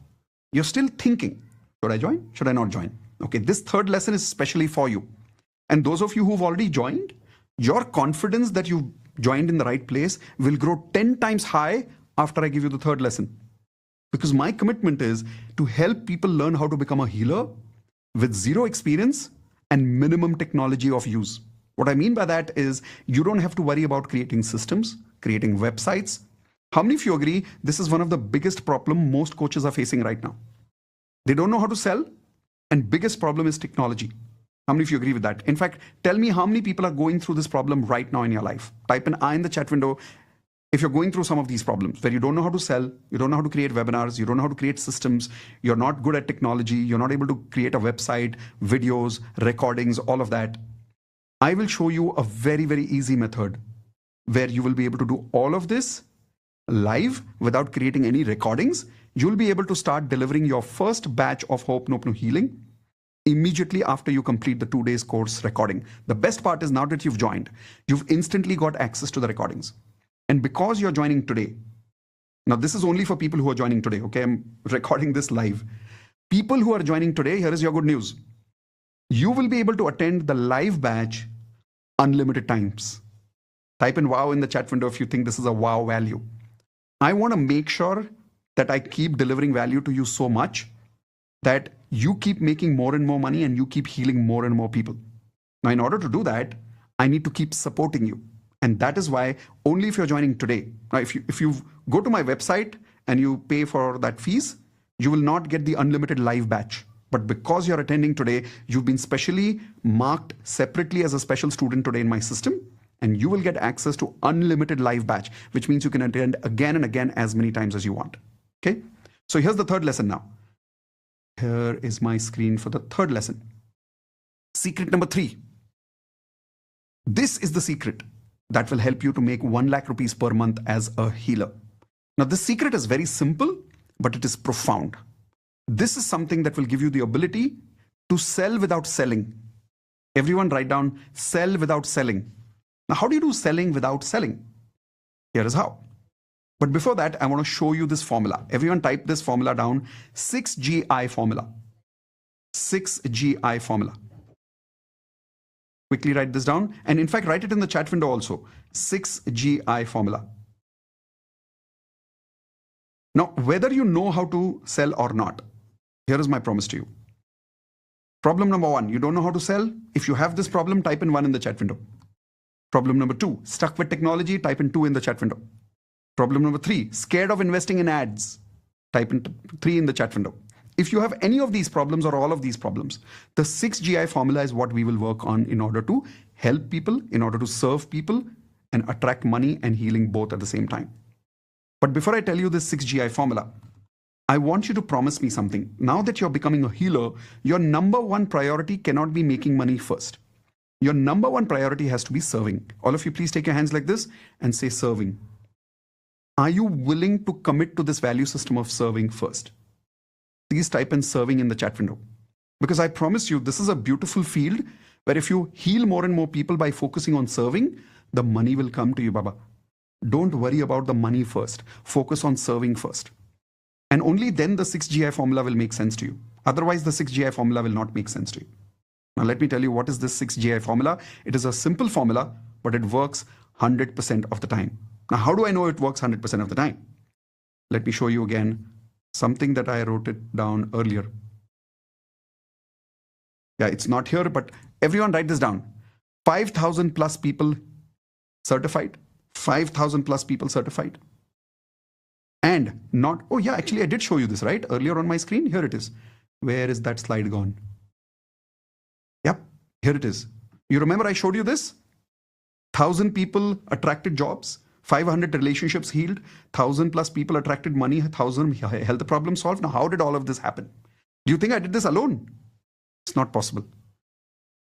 [SPEAKER 1] you're still thinking, should I join? Should I not join? Okay, this third lesson is especially for you. And those of you who've already joined, your confidence that you've joined in the right place will grow 10 times high after I give you the third lesson. Because my commitment is to help people learn how to become a healer with zero experience and minimum technology of use. What I mean by that is you don't have to worry about creating systems, creating websites. How many of you agree this is one of the biggest problem most coaches are facing right now? They don't know how to sell, and biggest problem is technology. How many of you agree with that? In fact, tell me how many people are going through this problem right now in your life. Type an I in the chat window if you're going through some of these problems where you don't know how to sell, you don't know how to create webinars, you don't know how to create systems, you're not good at technology, you're not able to create a website, videos, recordings, all of that. I will show you a very, very easy method where you will be able to do all of this live without creating any recordings. You'll be able to start delivering your first batch of Ho'oponopono healing immediately after you complete the 2 days course recording. The best part is now that you've joined, you've instantly got access to the recordings. And because you're joining today, now this is only for people who are joining today, okay? I'm recording this live. People who are joining today, here is your good news. You will be able to attend the live batch unlimited times. Type in wow in the chat window if you think this is a wow value. I want to make sure that I keep delivering value to you so much that you keep making more and more money and you keep healing more and more people. Now, in order to do that, I need to keep supporting you. And that is why only if you're joining today, now if you go to my website and you pay for that fees, you will not get the unlimited live batch. But because you're attending today, you've been specially marked separately as a special student today in my system, and you will get access to unlimited live batch, which means you can attend again and again as many times as you want. Okay? So here's the third lesson now. Here is my screen for the third lesson. Secret number 3. This is the secret that will help you to make 1 lakh rupees per month as a healer. Now, this secret is very simple, but it is profound. This is something that will give you the ability to sell without selling. Everyone write down sell without selling. Now, how do you do selling without selling? Here is how. But before that, I want to show you this formula. Everyone type this formula down. 6GI formula. 6GI formula. Quickly write this down. And in fact, write it in the chat window also. 6GI formula. Now, whether you know how to sell or not, here is my promise to you. Problem number 1, you don't know how to sell. If you have this problem, type in 1 in the chat window. Problem number 2, stuck with technology, type in 2 in the chat window. Problem number 3, scared of investing in ads, type in 3 in the chat window. If you have any of these problems or all of these problems, the 6GI formula is what we will work on in order to help people, in order to serve people and attract money and healing both at the same time. But before I tell you this 6GI formula, I want you to promise me something. Now that you're becoming a healer, your number 1 priority cannot be making money first. Your number 1 priority has to be serving. All of you, please take your hands like this and say serving. Are you willing to commit to this value system of serving first? Please type in serving in the chat window. Because I promise you, this is a beautiful field where if you heal more and more people by focusing on serving, the money will come to you, Baba. Don't worry about the money first. Focus on serving first. And only then the 6GI formula will make sense to you. Otherwise, the 6GI formula will not make sense to you. Now, let me tell you what is this 6GI formula. It is a simple formula, but it works 100% of the time. Now, how do I know it works 100% of the time? Let me show you again something that I wrote it down earlier. Yeah, it's not here, but everyone write this down. 5,000 plus people certified. 5,000 plus people certified. And not, oh yeah, actually I did show you this, right? Earlier on my screen, here it is. Where is that slide gone? Yep, here it is. You remember I showed you this? 1,000 people attracted jobs, 500 relationships healed, 1,000 plus people attracted money, 1,000 health problems solved. Now, how did all of this happen? Do you think I did this alone? It's not possible.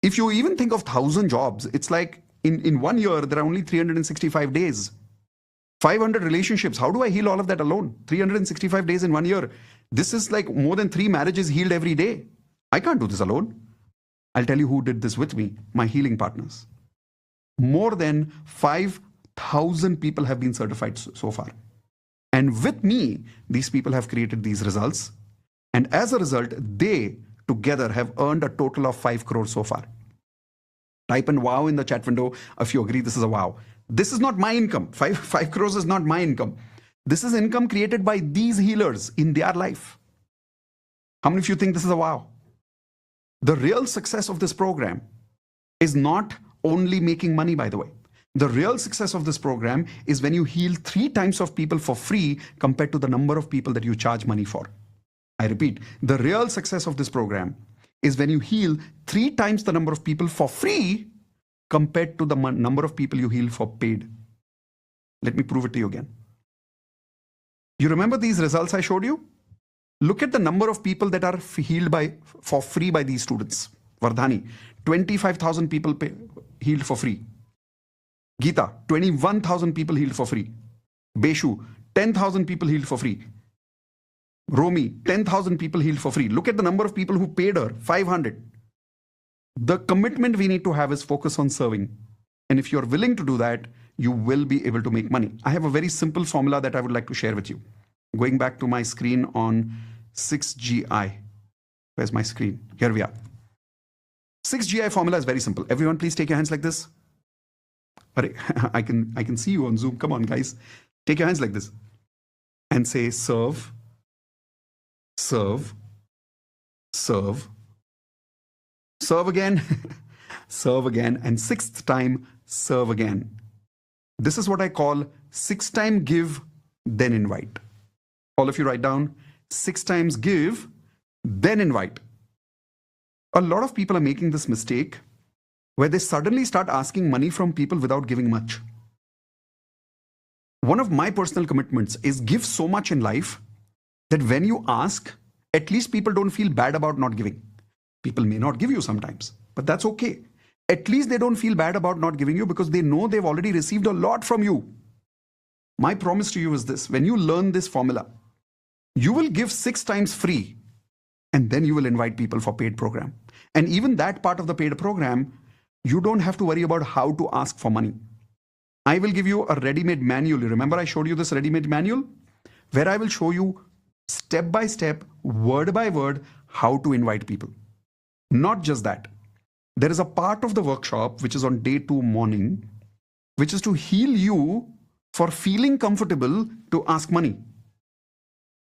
[SPEAKER 1] If you even think of 1,000 jobs, it's like in 1 year, there are only 365 days. 500 relationships. How do I heal all of that alone? 365 days in 1 year. This is like more than 3 marriages healed every day. I can't do this alone. I'll tell you who did this with me, my healing partners. More than 5,000 people have been certified so far. And with me, these people have created these results. And as a result, they together have earned a total of 5 crores so far. Type in wow in the chat window if you agree this is a wow. This is not my income. 5 crores is not my income. This is income created by these healers in their life. How many of you think this is a wow? The real success of this program is not only making money, by the way. The real success of this program is when you heal 3 times of people for free compared to the number of people that you charge money for. I repeat, the real success of this program is when you heal 3 times the number of people for free compared to the number of people you heal for paid. Let me prove it to you again. You remember these results I showed you? Look at the number of people that are healed for free by these students. Vardhani, 25,000 people healed for free. Geeta, 21,000 people healed for free. Beshu, 10,000 people healed for free. Romi, 10,000 people healed for free. Look at the number of people who paid her, 500. The commitment we need to have is focus on serving. And if you're willing to do that, you will be able to make money. I have a very simple formula that I would like to share with you. Going back to my screen on 6GI. Where's my screen? Here we are. 6GI formula is very simple. Everyone, please take your hands like this. I can see you on Zoom. Come on, guys. Take your hands like this and say serve, serve, serve, serve again, serve again, and 6th time, serve again. This is what I call 6 times give, then invite. All of you write down 6 times give, then invite. A lot of people are making this mistake where they suddenly start asking money from people without giving much. One of my personal commitments is give so much in life that when you ask, at least people don't feel bad about not giving. People may not give you sometimes, but that's okay. At least they don't feel bad about not giving you because they know they've already received a lot from you. My promise to you is this: when you learn this formula, you will give 6 times free and then you will invite people for paid program. And even that part of the paid program, you don't have to worry about how to ask for money. I will give you a ready-made manual. You remember I showed you this ready-made manual where I will show you step by step, word by word, how to invite people. Not just that. There is a part of the workshop which is on day 2 morning, which is to heal you for feeling comfortable to ask money.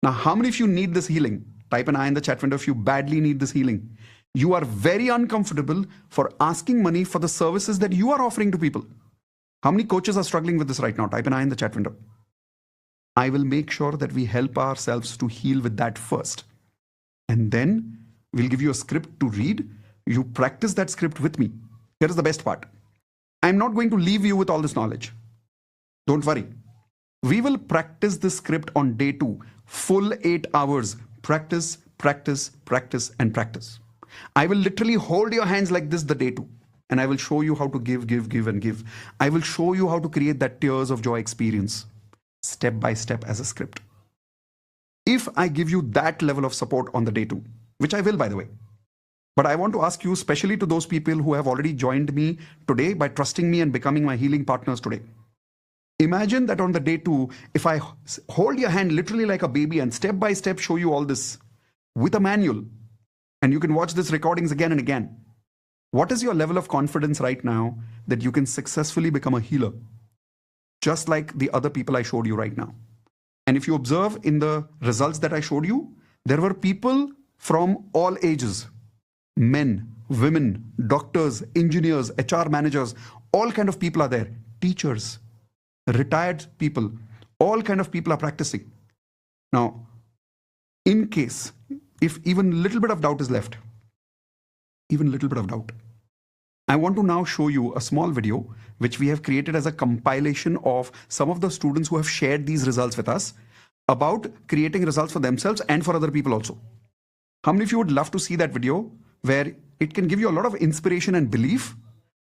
[SPEAKER 1] Now, how many of you need this healing? Type an I in the chat window if you badly need this healing. You are very uncomfortable for asking money for the services that you are offering to people. How many coaches are struggling with this right now? Type an I in the chat window. I will make sure that we help ourselves to heal with that first. And then we'll give you a script to read. You practice that script with me. Here is the best part. I'm not going to leave you with all this knowledge. Don't worry. We will practice this script on day 2. Full 8 hours. Practice, practice, practice, and practice. I will literally hold your hands like this the day 2. And I will show you how to give, and give. I will show you how to create that tears of joy experience. Step by step as a script. If I give you that level of support on the day 2, which I will, by the way. But I want to ask you, especially to those people who have already joined me today by trusting me and becoming my healing partners today. Imagine that on the day 2, if I hold your hand literally like a baby and step by step show you all this with a manual, and you can watch these recordings again and again. What is your level of confidence right now that you can successfully become a healer? Just like the other people I showed you right now. And if you observe in the results that I showed you, there were people from all ages. Men, women, doctors, engineers, HR managers, all kind of people are there. Teachers, retired people, all kind of people are practicing. Now, in case, if even little bit of doubt is left, even little bit of doubt, I want to now show you a small video which we have created as a compilation of some of the students who have shared these results with us about creating results for themselves and for other people also. How many of you would love to see that video where it can give you a lot of inspiration and belief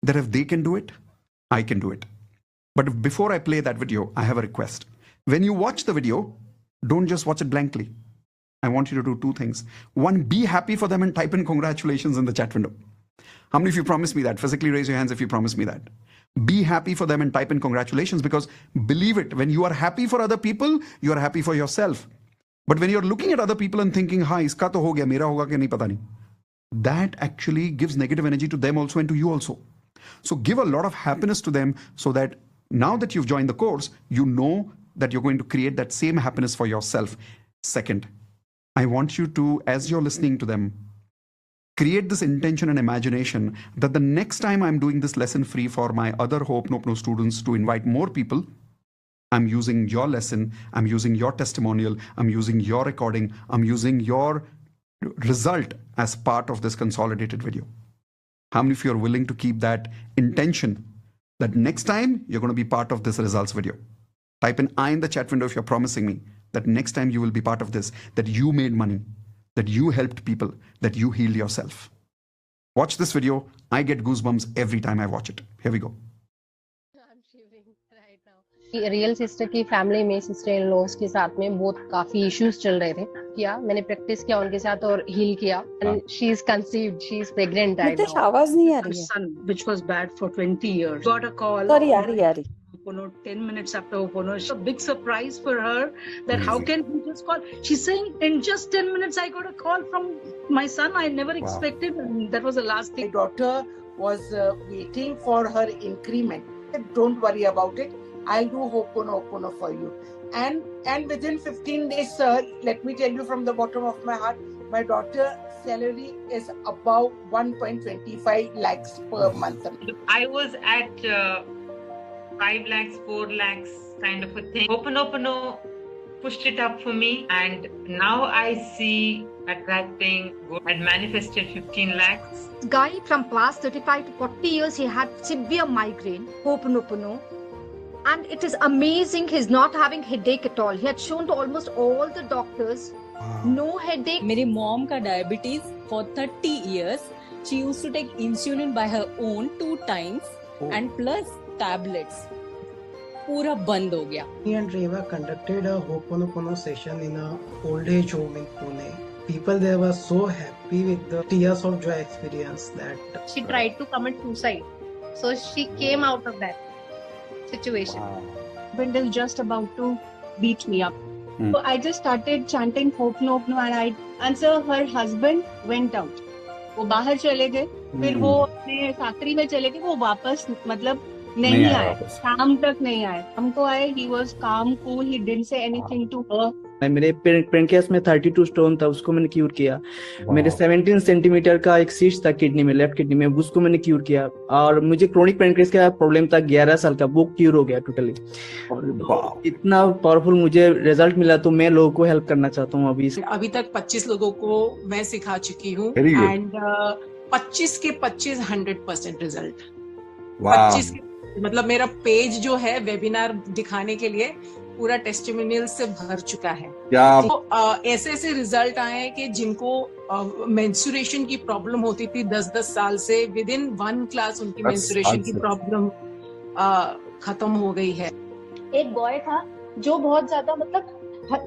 [SPEAKER 1] that if they can do it, I can do it. But before I play that video, I have a request. When you watch the video, don't just watch it blankly. I want you to do two things. One, be happy for them and type in congratulations in the chat window. How many of you promise me that? Physically raise your hands if you promise me that. Be happy for them and type in congratulations, because believe it, when you are happy for other people, you are happy for yourself. But when you're looking at other people and thinking, ha, iska to ho gaya, mera hoga ke nahi pata nahi, that actually gives negative energy to them also and to you also. So give a lot of happiness to them, so that now that you've joined the course, you know that you're going to create that same happiness for yourself. Second, I want you to, as you're listening to them, create this intention and imagination that the next time I'm doing this lesson free for my other Hope No students to invite more people, I'm using your lesson, I'm using your testimonial, I'm using your recording, I'm using your result as part of this consolidated video. How many of you are willing to keep that intention that next time you're going to be part of this results video? Type in I in the chat window if you're promising me that next time you will be part of this, that you made money, that you helped people, that you healed yourself. Watch this video. I get goosebumps every time I watch it. Here we go.
[SPEAKER 2] Real sister की family में sister in laws के साथ में बहुत काफी issues चल रहे थे। किया मैंने प्रैक्टिस किया उनके साथ और हील किया and she is conceived, she is pregnant right now.
[SPEAKER 4] आवाज नहीं आ रही है।
[SPEAKER 21] Son, which was bad for 20 years, got a call.
[SPEAKER 4] Sorry, यारी
[SPEAKER 21] 10 minutes after Opono. It's a big surprise for her that how can he just call? She's saying in just 10 minutes I got a call from my son. I never expected, and that was the last thing.
[SPEAKER 5] My daughter was waiting for her increment. Don't worry about it. I'll do Ho'oponopono for you. And within 15 days, sir, let me tell you from the bottom of my heart, my daughter's salary is about 1.25 lakhs per month.
[SPEAKER 7] I was at 5 lakhs, 4 lakhs kind of a thing. Ho'oponopono pushed it up for me, and now I see attracting and manifested 15 lakhs.
[SPEAKER 6] Guy from past 35 to 40 years, he had severe migraine, Ho'oponopono. And it is amazing he's not having headache at all. He had shown to almost all the doctors, no headache.
[SPEAKER 8] मेरी mom का diabetes for 30 years. She used to take insulin by her own 2 times and plus tablets. पूरा बंद हो गया.
[SPEAKER 9] Me and Reva conducted a Ho'oponopono session in a old age home in Pune. People there were so happy with the tears of joy experience that
[SPEAKER 2] she tried to commit suicide. So she came out of that situation.
[SPEAKER 21] Wind is just about to beat me up. So I just started chanting Ho'oponopono and so her husband went out. वो बाहर चले गए, फिर वो अपने factory में चले गए, वो वापस मतलब नहीं आए, शाम तक नहीं आए. हमको आए, he was calm, cool, he didn't say anything to her.
[SPEAKER 22] मेरे पेनक्रियास में 32 स्टोन था, उसको मैंने क्यूर किया. मेरे 17 सेंटीमीटर का एक सिस्ट था किडनी में, लेफ्ट किडनी में, उसको मैंने क्यूर किया. और मुझे क्रोनिक पेनक्रियास का प्रॉब्लम था 11 साल का, वो क्यूर हो गया टोटली. इतना पावरफुल मुझे रिजल्ट मिला, तो मैं लोगों को हेल्प करना चाहता हूँ.
[SPEAKER 5] अभी तक 25 लोगों को मैं सिखा चुकी हूँ एंड 25 के 25 100% रिजल्ट. 25 के मतलब मेरा पेज जो है वेबिनार दिखाने के लिए पूरा टेस्टिमोनियल से भर चुका है. तो ऐसे ऐसे रिजल्ट आए हैं कि जिनको मेंस्ट्रुएशन की प्रॉब्लम होती थी 10-10 साल से, विद इन 1 क्लास उनकी मेंस्ट्रुएशन की प्रॉब्लम खत्म हो गई है.
[SPEAKER 6] एक बॉय था जो बहुत ज्यादा मतलब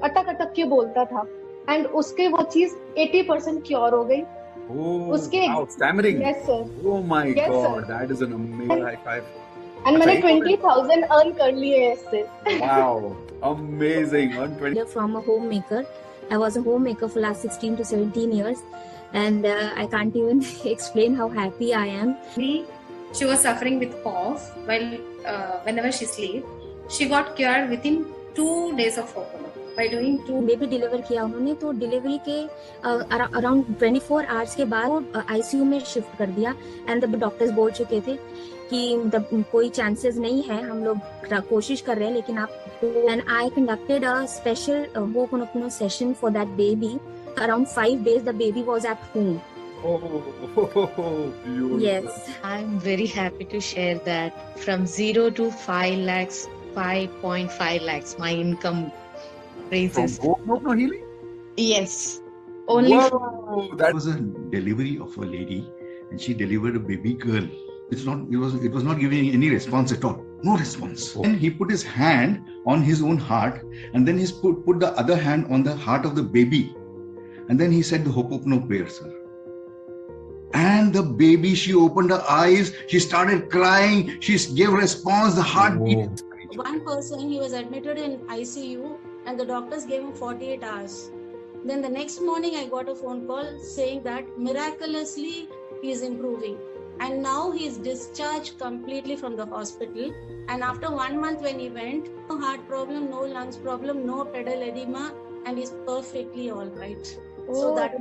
[SPEAKER 6] अटक अटक के बोलता था एंड उसके वो चीज 80% क्योर हो गई. उसके
[SPEAKER 1] stammering.
[SPEAKER 6] Yes sir.
[SPEAKER 1] Oh my
[SPEAKER 6] Yes,
[SPEAKER 1] God,
[SPEAKER 6] sir.
[SPEAKER 1] that is an amazing high five.
[SPEAKER 6] And मैंने 20,000 अर्न कर लिए इससे.
[SPEAKER 1] Wow, amazing.
[SPEAKER 10] From a homemaker. I was a homemaker for last 16 to 17 years, and I can't even explain how happy I am.
[SPEAKER 27] She was suffering with cough while whenever she sleep. She got cured within 2 days of Ho'oponopono by doing 2.
[SPEAKER 10] Baby deliver किया उन्होंने, तो delivery के around 24 hours के बाद ICU में shift कर दिया. And the doctors बोल चुके थे कि कोई चांसेस नहीं है, हम लोग कोशिश कर रहे हैं, लेकिन आप. And I conducted a special Ho'oponopono session for that baby. Around 5 days the baby was at home. Yes,
[SPEAKER 11] I'm very happy to share that from 0 to 5 lakhs, 5.5 lakhs, my income raises.
[SPEAKER 12] From Ho'oponopono healing?
[SPEAKER 11] Yes. Only
[SPEAKER 12] Whoa, that was a delivery of a lady, and she delivered a baby girl. It was not giving any response at all. No response. Then he put his hand on his own heart, and then he put the other hand on the heart of the baby, and then he said the Ho'oponopono prayer, sir. And the baby, she opened her eyes, she started crying, she gave response, the heartbeat.
[SPEAKER 4] One person, he was admitted in ICU and the doctors gave him 48 hours. Then the next morning I got a phone call saying that miraculously he is improving. And now he is discharged completely from the hospital. And after 1 month when he went, no heart problem, no lungs problem, no pedal edema, and he's perfectly all right. So that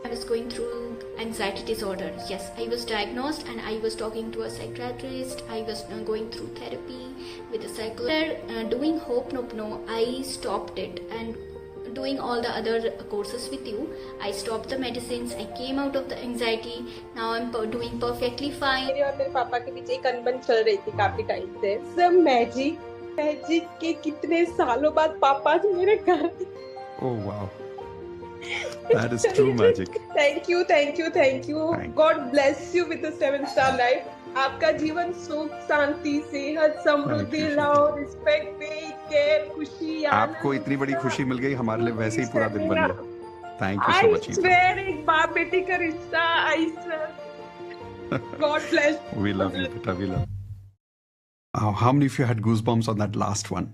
[SPEAKER 13] I was going through anxiety disorder. Yes, I was diagnosed and I was talking to a psychiatrist. I was going through therapy with a psychologist. Doing Ho'oponopono, I stopped it, and doing all the other courses with you, I stopped the medicines. I came out of the anxiety. Now I'm doing perfectly fine.
[SPEAKER 14] मेरे और मेरे पापा के बीच एक अनबन चल रही थी काफी टाइम से। सब मैजिक के कितने सालों बाद पापा आज मेरे घर।
[SPEAKER 1] Oh wow. That is true magic.
[SPEAKER 14] Thank you. God bless you with the 7-star life. आपका जीवन सुख, शांति, सेहत, समृद्धि, लव, रिस्पेक्ट, केयर, खुशी,
[SPEAKER 1] आपको इतनी बड़ी खुशी मिल गई, हमारे लिए वैसे ही पूरा दिन बन गया. Thank you so much.
[SPEAKER 14] I swear, एक बाप बेटी का रिश्ता, I swear. God bless.
[SPEAKER 1] We love you, Pita. We love. How many of you had goosebumps on that last one?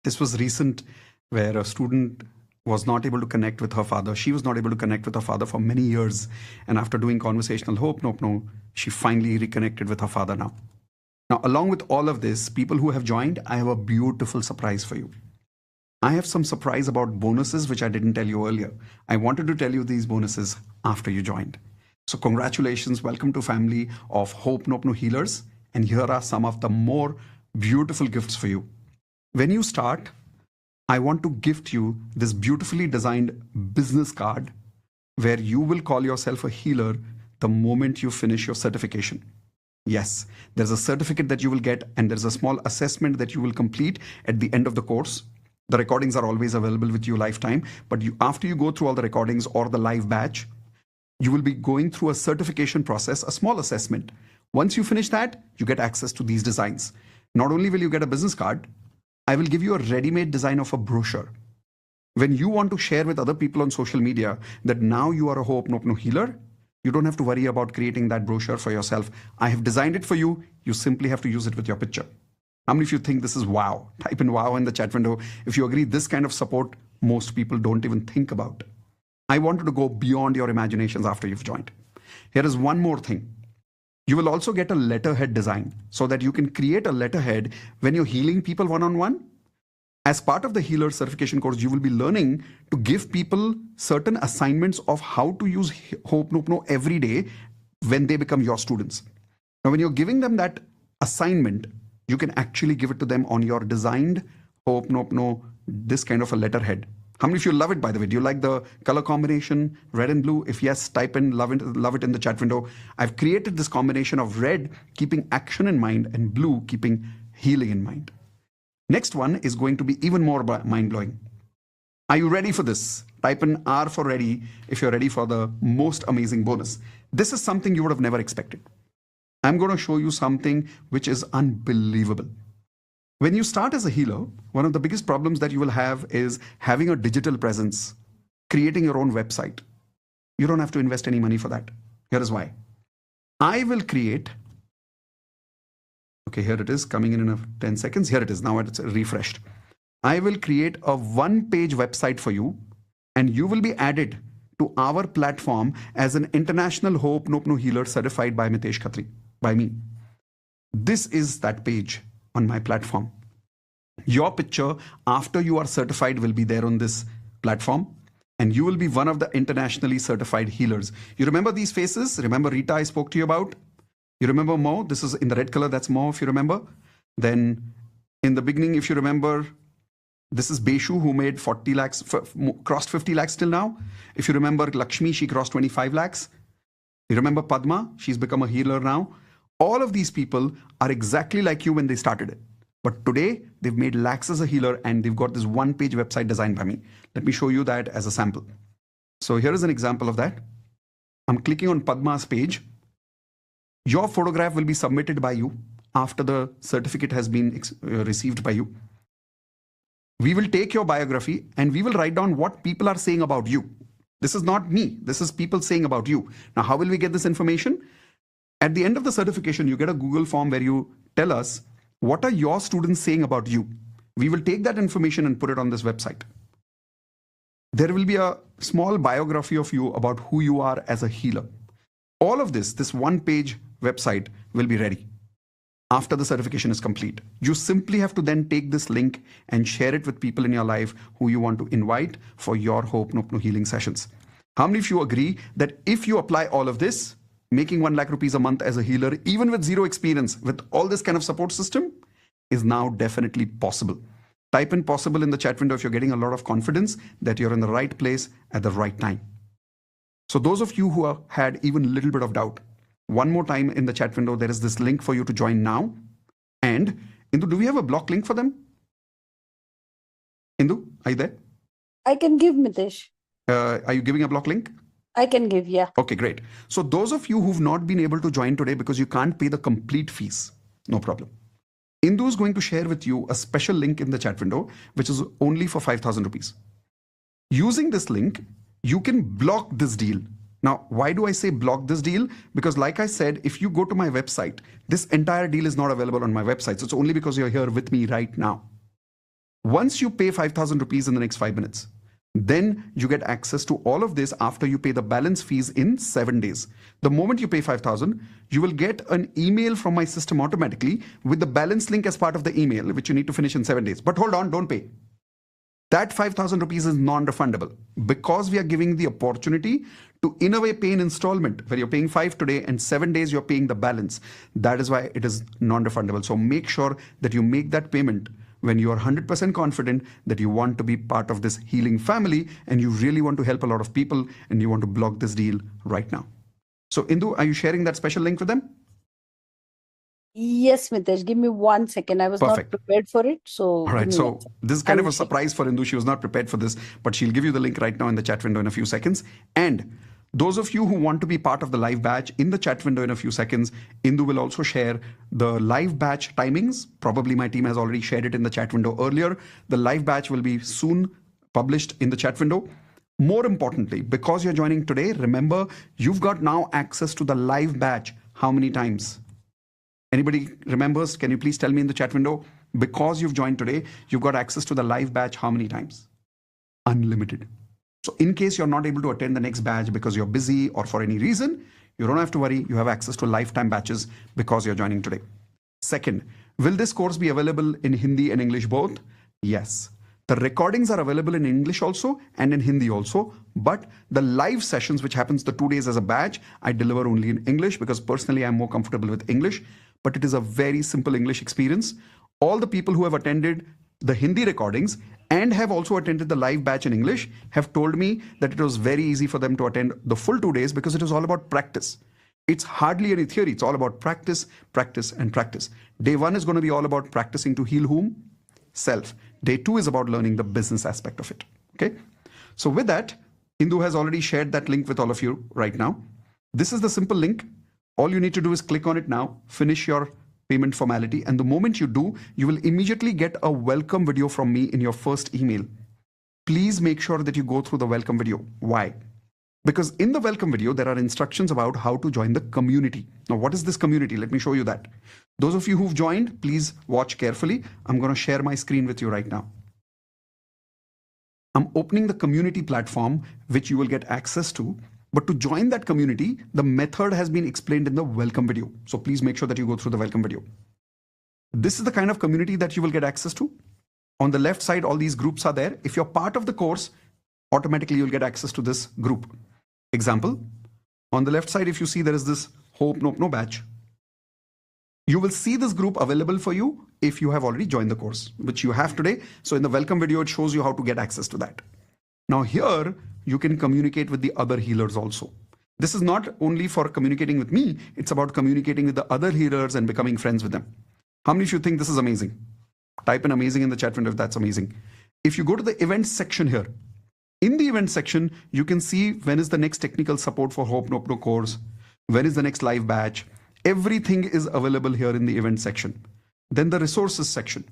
[SPEAKER 1] This was recent, where a student was not able to connect with her father. She was not able to connect with her father for many years. And after doing conversational Ho'oponopono, she finally reconnected with her father now. Now, along with all of this, people who have joined, I have a beautiful surprise for you. I have some surprise about bonuses, which I didn't tell you earlier. I wanted to tell you these bonuses after you joined. So congratulations. Welcome to family of Ho'oponopono healers. And here are some of the more beautiful gifts for you. When you start, I want to gift you this beautifully designed business card where you will call yourself a healer the moment you finish your certification. Yes, there's a certificate that you will get, and there's a small assessment that you will complete at the end of the course. The recordings are always available with you lifetime, but after you go through all the recordings or the live batch, you will be going through a certification process, a small assessment. Once you finish that, you get access to these designs. Not only will you get a business card, I will give you a ready-made design of a brochure. When you want to share with other people on social media that now you are a Ho'oponopono healer, you don't have to worry about creating that brochure for yourself. I have designed it for you. You simply have to use it with your picture. How many of you think this is wow? Type in wow in the chat window. If you agree, this kind of support, most people don't even think about. I wanted to go beyond your imaginations after you've joined. Here is one more thing. You will also get a letterhead design so that you can create a letterhead when you're healing people one-on-one. As part of the healer certification course, you will be learning to give people certain assignments of how to use Ho'oponopono every day when they become your students. Now, when you're giving them that assignment, you can actually give it to them on your designed Ho'oponopono, this kind of a letterhead. How many of you love it, by the way? Do you like the color combination, red and blue? If yes, type in love it in the chat window. I've created this combination of red, keeping action in mind, and blue, keeping healing in mind. Next one is going to be even more mind-blowing. Are you ready for this? Type in R for ready if you're ready for the most amazing bonus. This is something you would have never expected. I'm going to show you something which is unbelievable. When you start as a healer, one of the biggest problems that you will have is having a digital presence, creating your own website. You don't have to invest any money for that. Here is why. I will create, okay, here it is coming in 10 seconds. Here it is. Now it's refreshed. I will create a one-page website for you, and you will be added to our platform as an international Ho'oponopono healer certified by Mitesh Khatri, by me. This is that page on my platform. Your picture after you are certified will be there on this platform, and you will be one of the internationally certified healers. You remember these faces? Remember Rita I spoke to you about? You remember Mo? This is in the red color. That's Mo, if you remember. Then in the beginning, if you remember, this is Beshu, who made 40 lakhs, crossed 50 lakhs till now. If you remember Lakshmi, she crossed 25 lakhs. You remember Padma? She's become a healer now. All of these people are exactly like you when they started it. But today, they've made lakhs as a healer, and they've got this one-page website designed by me. Let me show you that as a sample. So here is an example of that. I'm clicking on Padma's page. Your photograph will be submitted by you after the certificate has been received by you. We will take your biography and we will write down what people are saying about you. This is not me. This is people saying about you. Now, how will we get this information? At the end of the certification, you get a Google form where you tell us, what are your students saying about you? We will take that information and put it on this website. There will be a small biography of you about who you are as a healer. All of this one-page website will be ready after the certification is complete. You simply have to then take this link and share it with people in your life who you want to invite for your Ho'oponopono healing sessions. How many of you agree that if you apply all of this, making 1 lakh rupees a month as a healer, even with zero experience, with all this kind of support system, is now definitely possible? Type in possible in the chat window if you're getting a lot of confidence that you're in the right place at the right time. So those of you who had even a little bit of doubt, one more time in the chat window, there is this link for you to join now. And Indu, do we have a block link for them? Indu, are you there?
[SPEAKER 15] I can give, Mitesh.
[SPEAKER 1] Are you giving a block link?
[SPEAKER 15] I can give, yeah.
[SPEAKER 1] Okay, great. So those of you who've not been able to join today because you can't pay the complete fees, no problem. Indu is going to share with you a special link in the chat window, which is only for 5,000 rupees. Using this link, you can block this deal. Now, why do I say block this deal? Because like I said, if you go to my website, this entire deal is not available on my website. So it's only because you're here with me right now. Once you pay 5,000 rupees in the next 5 minutes, then you get access to all of this after you pay the balance fees in 7 days. The moment you pay 5,000, you will get an email from my system automatically with the balance link as part of the email, which you need to finish in 7 days. But hold on, don't pay. That 5,000 rupees is non-refundable because we are giving the opportunity to, in a way, pay an installment where you're paying 5 today and 7 days you're paying the balance. That is why it is non-refundable. So make sure that you make that payment when you are 100% confident that you want to be part of this healing family and you really want to help a lot of people and you want to block this deal right now. So Indu, are you sharing that special link with them?
[SPEAKER 15] Yes, Mitesh, give me 1 second. I was
[SPEAKER 1] Perfect.
[SPEAKER 15] not prepared for it. So,
[SPEAKER 1] all right. So this is kind of a surprise for Indu. She was not prepared for this, but she'll give you the link right now in the chat window in a few seconds. And those of you who want to be part of the live batch, in the chat window in a few seconds, Indu will also share the live batch timings. Probably my team has already shared it in the chat window earlier. The live batch will be soon published in the chat window. More importantly, because you're joining today, remember, you've got now access to the live batch. How many times? Anybody remembers? Can you please tell me in the chat window? Because you've joined today, you've got access to the live batch how many times? Unlimited. So in case you're not able to attend the next batch because you're busy or for any reason, you don't have to worry. You have access to lifetime batches because you're joining today. Second, will this course be available in Hindi and English both? Yes. The recordings are available in English also and in Hindi also, but the live sessions, which happens the 2 days as a batch, I deliver only in English because personally I'm more comfortable with English, but it is a very simple English experience. All the people who have attended the Hindi recordings and have also attended the live batch in English have told me that it was very easy for them to attend the full 2 days because it is all about practice. It's hardly any theory. It's all about practice, practice, and practice. Day 1 is going to be all about practicing to heal whom? Self. Day 2 is about learning the business aspect of it. Okay. So with that, Indu has already shared that link with all of you right now. This is the simple link. All you need to do is click on it now, finish your payment formality. And the moment you do, you will immediately get a welcome video from me in your first email. Please make sure that you go through the welcome video. Why? Because in the welcome video, there are instructions about how to join the community. Now, what is this community? Let me show you that. Those of you who've joined, please watch carefully. I'm going to share my screen with you right now. I'm opening the community platform, which you will get access to. But to join that community, the method has been explained in the welcome video. So please make sure that you go through the welcome video. This is the kind of community that you will get access to. On the left side, all these groups are there. If you're part of the course, automatically you'll get access to this group. Example, on the left side, if you see there is this Ho'oponopono batch, you will see this group available for you if you have already joined the course, which you have today. So in the welcome video, it shows you how to get access to that. Now here, you can communicate with the other healers also. This is not only for communicating with me, it's about communicating with the other healers and becoming friends with them. How many of you think this is amazing? Type in amazing in the chat window if that's amazing. If you go to the events section here, in the event section, you can see when is the next technical support for Ho'oponopono course, when is the next live batch, Everything is available here in the event section. Then the resources section.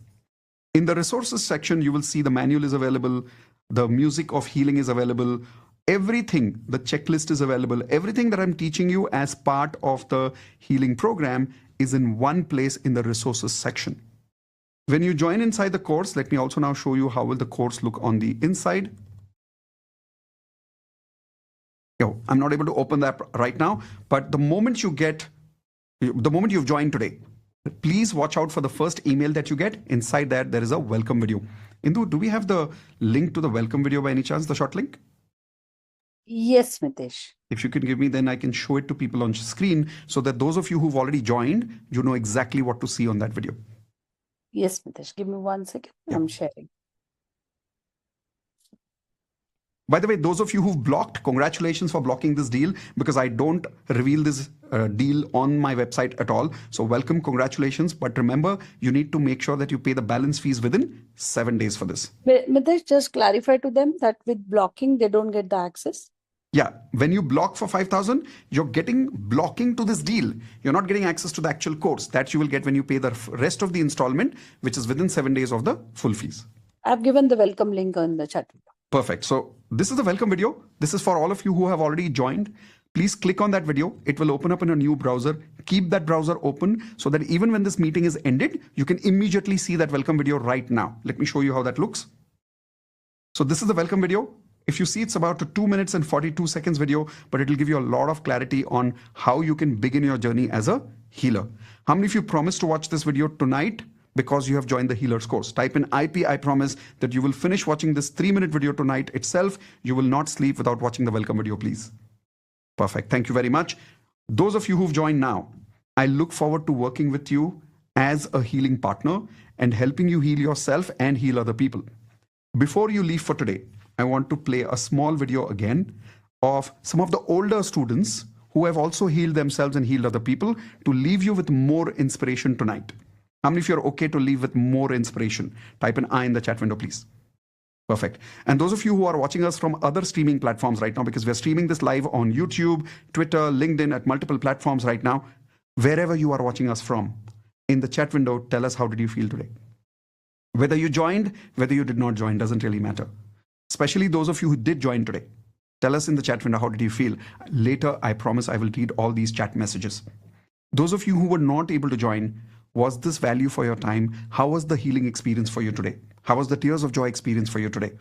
[SPEAKER 1] In the resources section, you will see the manual is available, the music of healing is available, everything, the checklist is available, everything that I'm teaching you as part of the healing program is in one place in the resources section. When you join inside the course, let me also now show you how will the course look on the inside. I'm not able to open that right now, but the moment you've joined today, please watch out for the first email that you get. Inside that, there is a welcome video. Indu, do we have the link to the welcome video by any chance, the short link?
[SPEAKER 15] Yes, Mitesh.
[SPEAKER 1] If you can give me, then I can show it to people on screen so that those of you who've already joined, you know exactly what to see on that video.
[SPEAKER 15] Yes, Mitesh. Give me 1 second.
[SPEAKER 1] Yeah.
[SPEAKER 15] I'm sharing.
[SPEAKER 1] By the way, those of you who've blocked, congratulations for blocking this deal, because I don't reveal this deal on my website at all. So welcome, congratulations. But remember, you need to make sure that you pay the balance fees within 7 days for this.
[SPEAKER 15] Mitesh, just clarify to them that with blocking, they don't get the access.
[SPEAKER 1] Yeah, when you block for 5,000, you're getting blocking to this deal. You're not getting access to the actual course. That you will get when you pay the rest of the installment, which is within 7 days of the full fees.
[SPEAKER 15] I've given the welcome link on the chat window.
[SPEAKER 1] Perfect. So this is the welcome video. This is for all of you who have already joined. Please click on that video. It will open up in a new browser. Keep that browser open so that even when this meeting is ended, you can immediately see that welcome video right now. Let me show you how that looks. So this is the welcome video. If you see, it's about a 2 minutes and 42 seconds video, but it will give you a lot of clarity on how you can begin your journey as a healer. How many of you promise to watch this video tonight because you have joined the healers course? Type in IP, I promise that you will finish watching this 3-minute video tonight itself. You will not sleep without watching the welcome video, please. Perfect. Thank you very much. Those of you who've joined now, I look forward to working with you as a healing partner and helping you heal yourself and heal other people. Before you leave for today, I want to play a small video again of some of the older students who have also healed themselves and healed other people to leave you with more inspiration tonight. How many of you are okay to leave with more inspiration? Type an I in the chat window, please. Perfect. And those of you who are watching us from other streaming platforms right now, because we're streaming this live on YouTube, Twitter, LinkedIn, at multiple platforms right now, wherever you are watching us from, in the chat window, tell us how did you feel today? Whether you joined, whether you did not join, doesn't really matter. Especially those of you who did join today. Tell us in the chat window, how did you feel? Later, I promise I will read all these chat messages. Those of you who were not able to join, was this value for your time? How was the healing experience for you today? How was the tears of joy experience for you today?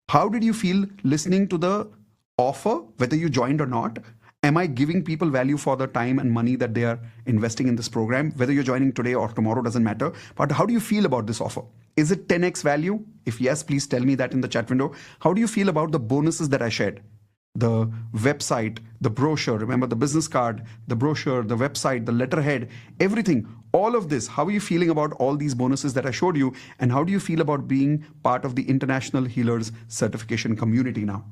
[SPEAKER 1] How did you feel listening to the offer, whether you joined or not? Am I giving people value for the time and money that they are investing in this program? Whether you're joining today or tomorrow doesn't matter. But how do you feel about this offer? Is it 10x value? If yes, please tell me that in the chat window. How do you feel about the bonuses that I shared? The website, the brochure, remember the business card, the brochure, the website, the letterhead, everything, all of this. How are you feeling about all these bonuses that I showed you? And how do you feel about being part of the International Healers Certification community now?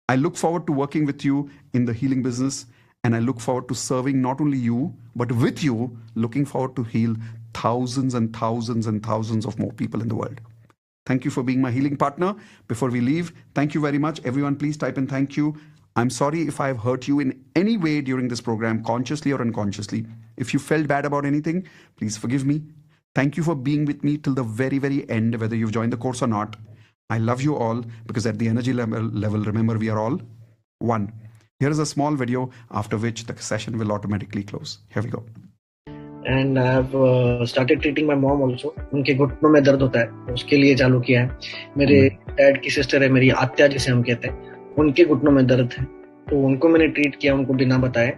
[SPEAKER 1] I look forward to working with you in the healing business, and I look forward to serving not only you, but with you, looking forward to heal thousands and thousands and thousands of more people in the world. Thank you for being my healing partner. Before we leave, thank you very much. Everyone, please type in thank you. I'm sorry if I've hurt you in any way during this program, consciously or unconsciously. If you felt bad about anything, please forgive me. Thank you for being with me till the very, very end, whether you've joined the course or not. I love you all because at the energy level, remember, we are all one. Here is a small video after which the session will automatically close. Here we go.
[SPEAKER 22] And I have started treating my mom also. उनके घुटनों में दर्द होता है, उसके लिए चालू किया है. मेरे डैड की सिस्टर है, मेरी आत्या जिसे हम कहते हैं, उनके घुटनों में दर्द है, तो उनको मैंने ट्रीट किया, उनको बिना बताए.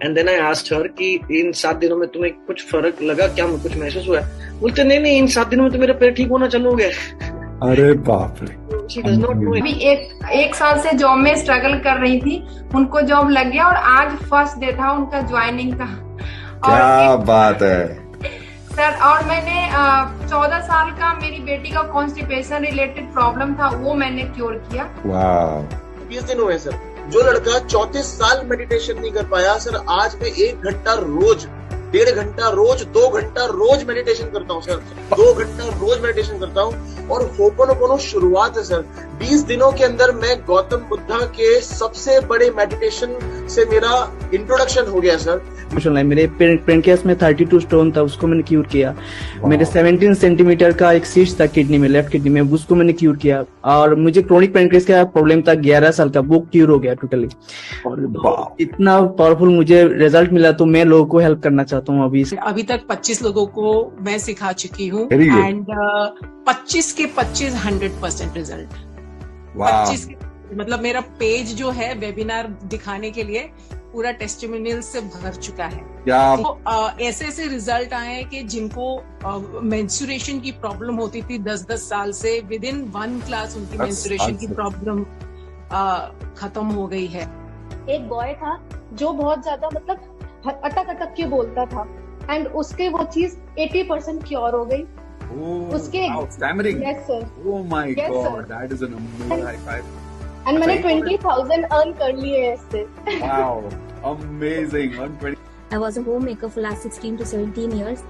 [SPEAKER 22] And then I asked her कि इन 7 दिनों में तुम्हें कुछ फर्क लगा क्या, कुछ महसूस हुआ? बोलते नहीं, इन 7 दिनों में तो मेरा पैर ठीक होना चालू हो गया. अरे बाप रे.
[SPEAKER 17] अभी एक साल से जॉब में स्ट्रगल कर रही थी, उनको जॉब लग गया और आज फर्स्ट डे था उनका ज्वाइनिंग का. क्या बात है सर. और मैंने 14 साल का मेरी बेटी का कॉन्स्टिपेशन रिलेटेड प्रॉब्लम था, वो मैंने क्योर किया. वाह.
[SPEAKER 18] 20 दिन हुए सर. जो लड़का 34 साल मेडिटेशन नहीं कर पाया सर, आज मैं 1 घंटा रोज, 1.5 घंटा रोज, 2 घंटा रोज मेडिटेशन करता हूँ सर. 2 घंटा रोज मेडिटेशन करता हूँ. और होपोनोपोनो शुरुआत है सर. 20 दिनों के अंदर मैं गौतम बुद्धा के सबसे बड़े मेडिटेशन से मेरा इंट्रोडक्शन हो गया सर।
[SPEAKER 22] मेरे पेनक्रियास में 32 स्टोन था, उसको मैंने क्यूर किया। मेरे 17 सेंटीमीटर का एक सिस्ट था किडनी में, लेफ्ट किडनी में, उसको मैंने क्यूर किया। और मुझे क्रोनिक पेनक्रियास का प्रॉब्लम था 11 साल का, वो क्यूर हो गया टोटली। इतना पावरफुल मुझे रिजल्ट मिला, तो मैं लोगों को हेल्प करना चाहता हूँ।
[SPEAKER 5] अभी तक 25 लोगों को मैं सिखा चुकी हूँ एंड 25 के 25 100% रिजल्ट। 25 के मतलब मेरा पेज जो है वेबिनार दिखाने के लिए पूरा टेस्टिमोनियल से भर चुका है। तो ऐसे ऐसे रिजल्ट आए हैं कि जिनको मेंस्ट्रुएशन की प्रॉब्लम होती थी 10-10 साल से, विद इन 1 क्लास उनकी मेंस्ट्रुएशन की प्रॉब्लम खत्म हो गई है।
[SPEAKER 21] एक बॉय था जो बहुत ज्यादा मतलब अटक अटक के बोलता था एंड उसके वो चीज 80% क्योर हो गई। उसके
[SPEAKER 1] stammering.
[SPEAKER 21] Yes sir.
[SPEAKER 1] Oh my God, that is an amazing high five.
[SPEAKER 21] And मैंने 20,000 अर्न कर लिए हैं इससे।
[SPEAKER 1] Wow, amazing. 120।
[SPEAKER 10] I was a homemaker for last 16 to 17 years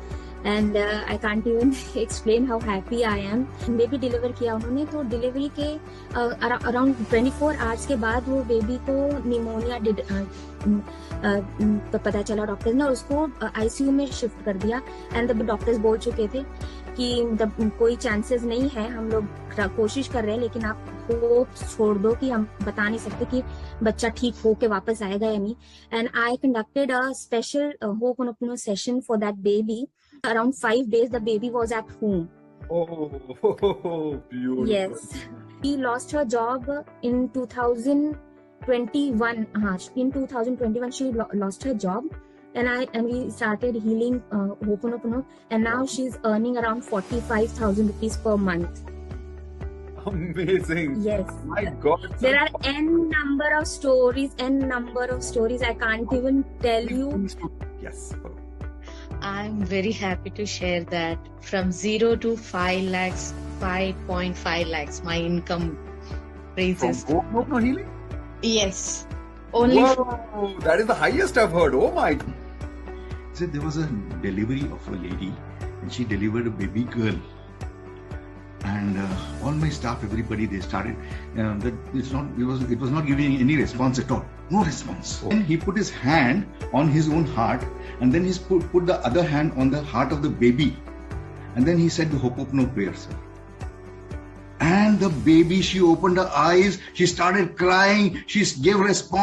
[SPEAKER 10] and I can't even explain how happy I am. Baby deliver किया उन्होंने, तो delivery के around 24 hours के बाद वो बेबी को निमोनिया पता चला डॉक्टर ने, और उसको आईसीयू में शिफ्ट कर दिया। एंड डॉक्टर्स बोल चुके थे कि कोई चांसेस नहीं है, हम लोग कोशिश कर रहे हैं, लेकिन आप होप छोड़ दो कि हम बता नहीं सकते कि बच्चा ठीक हो के वापस आएगा या नहीं। And I conducted a special ho'oponopono session for that baby. Around 5 days the baby was at home.
[SPEAKER 1] Oh, beautiful.
[SPEAKER 10] Yes. She lost her job in 2021. In 2021 she lost her job, and we started healing Ho'oponopono, and now she's earning around 45,000 rupees per month.
[SPEAKER 1] Amazing.
[SPEAKER 10] Yes.
[SPEAKER 1] My God.
[SPEAKER 10] There are n number of stories. I can't even tell you.
[SPEAKER 1] Yes.
[SPEAKER 11] I'm very happy to share that from 0 to 5 lakhs, 5.5 lakhs, my income raises.
[SPEAKER 1] From Ho'oponopono healing?
[SPEAKER 11] Yes. Only.
[SPEAKER 1] Whoa, that is the highest I've heard. Oh my.
[SPEAKER 12] So there was a delivery of a lady and she delivered a baby girl. And all my staff, everybody, they started that it was not giving any response at all. No response. And he put his hand on his own heart, and then he put the other hand on the heart of the baby, and then he said the Ho'oponopono prayer, sir. And the baby, she opened her eyes, she started crying, she gave response.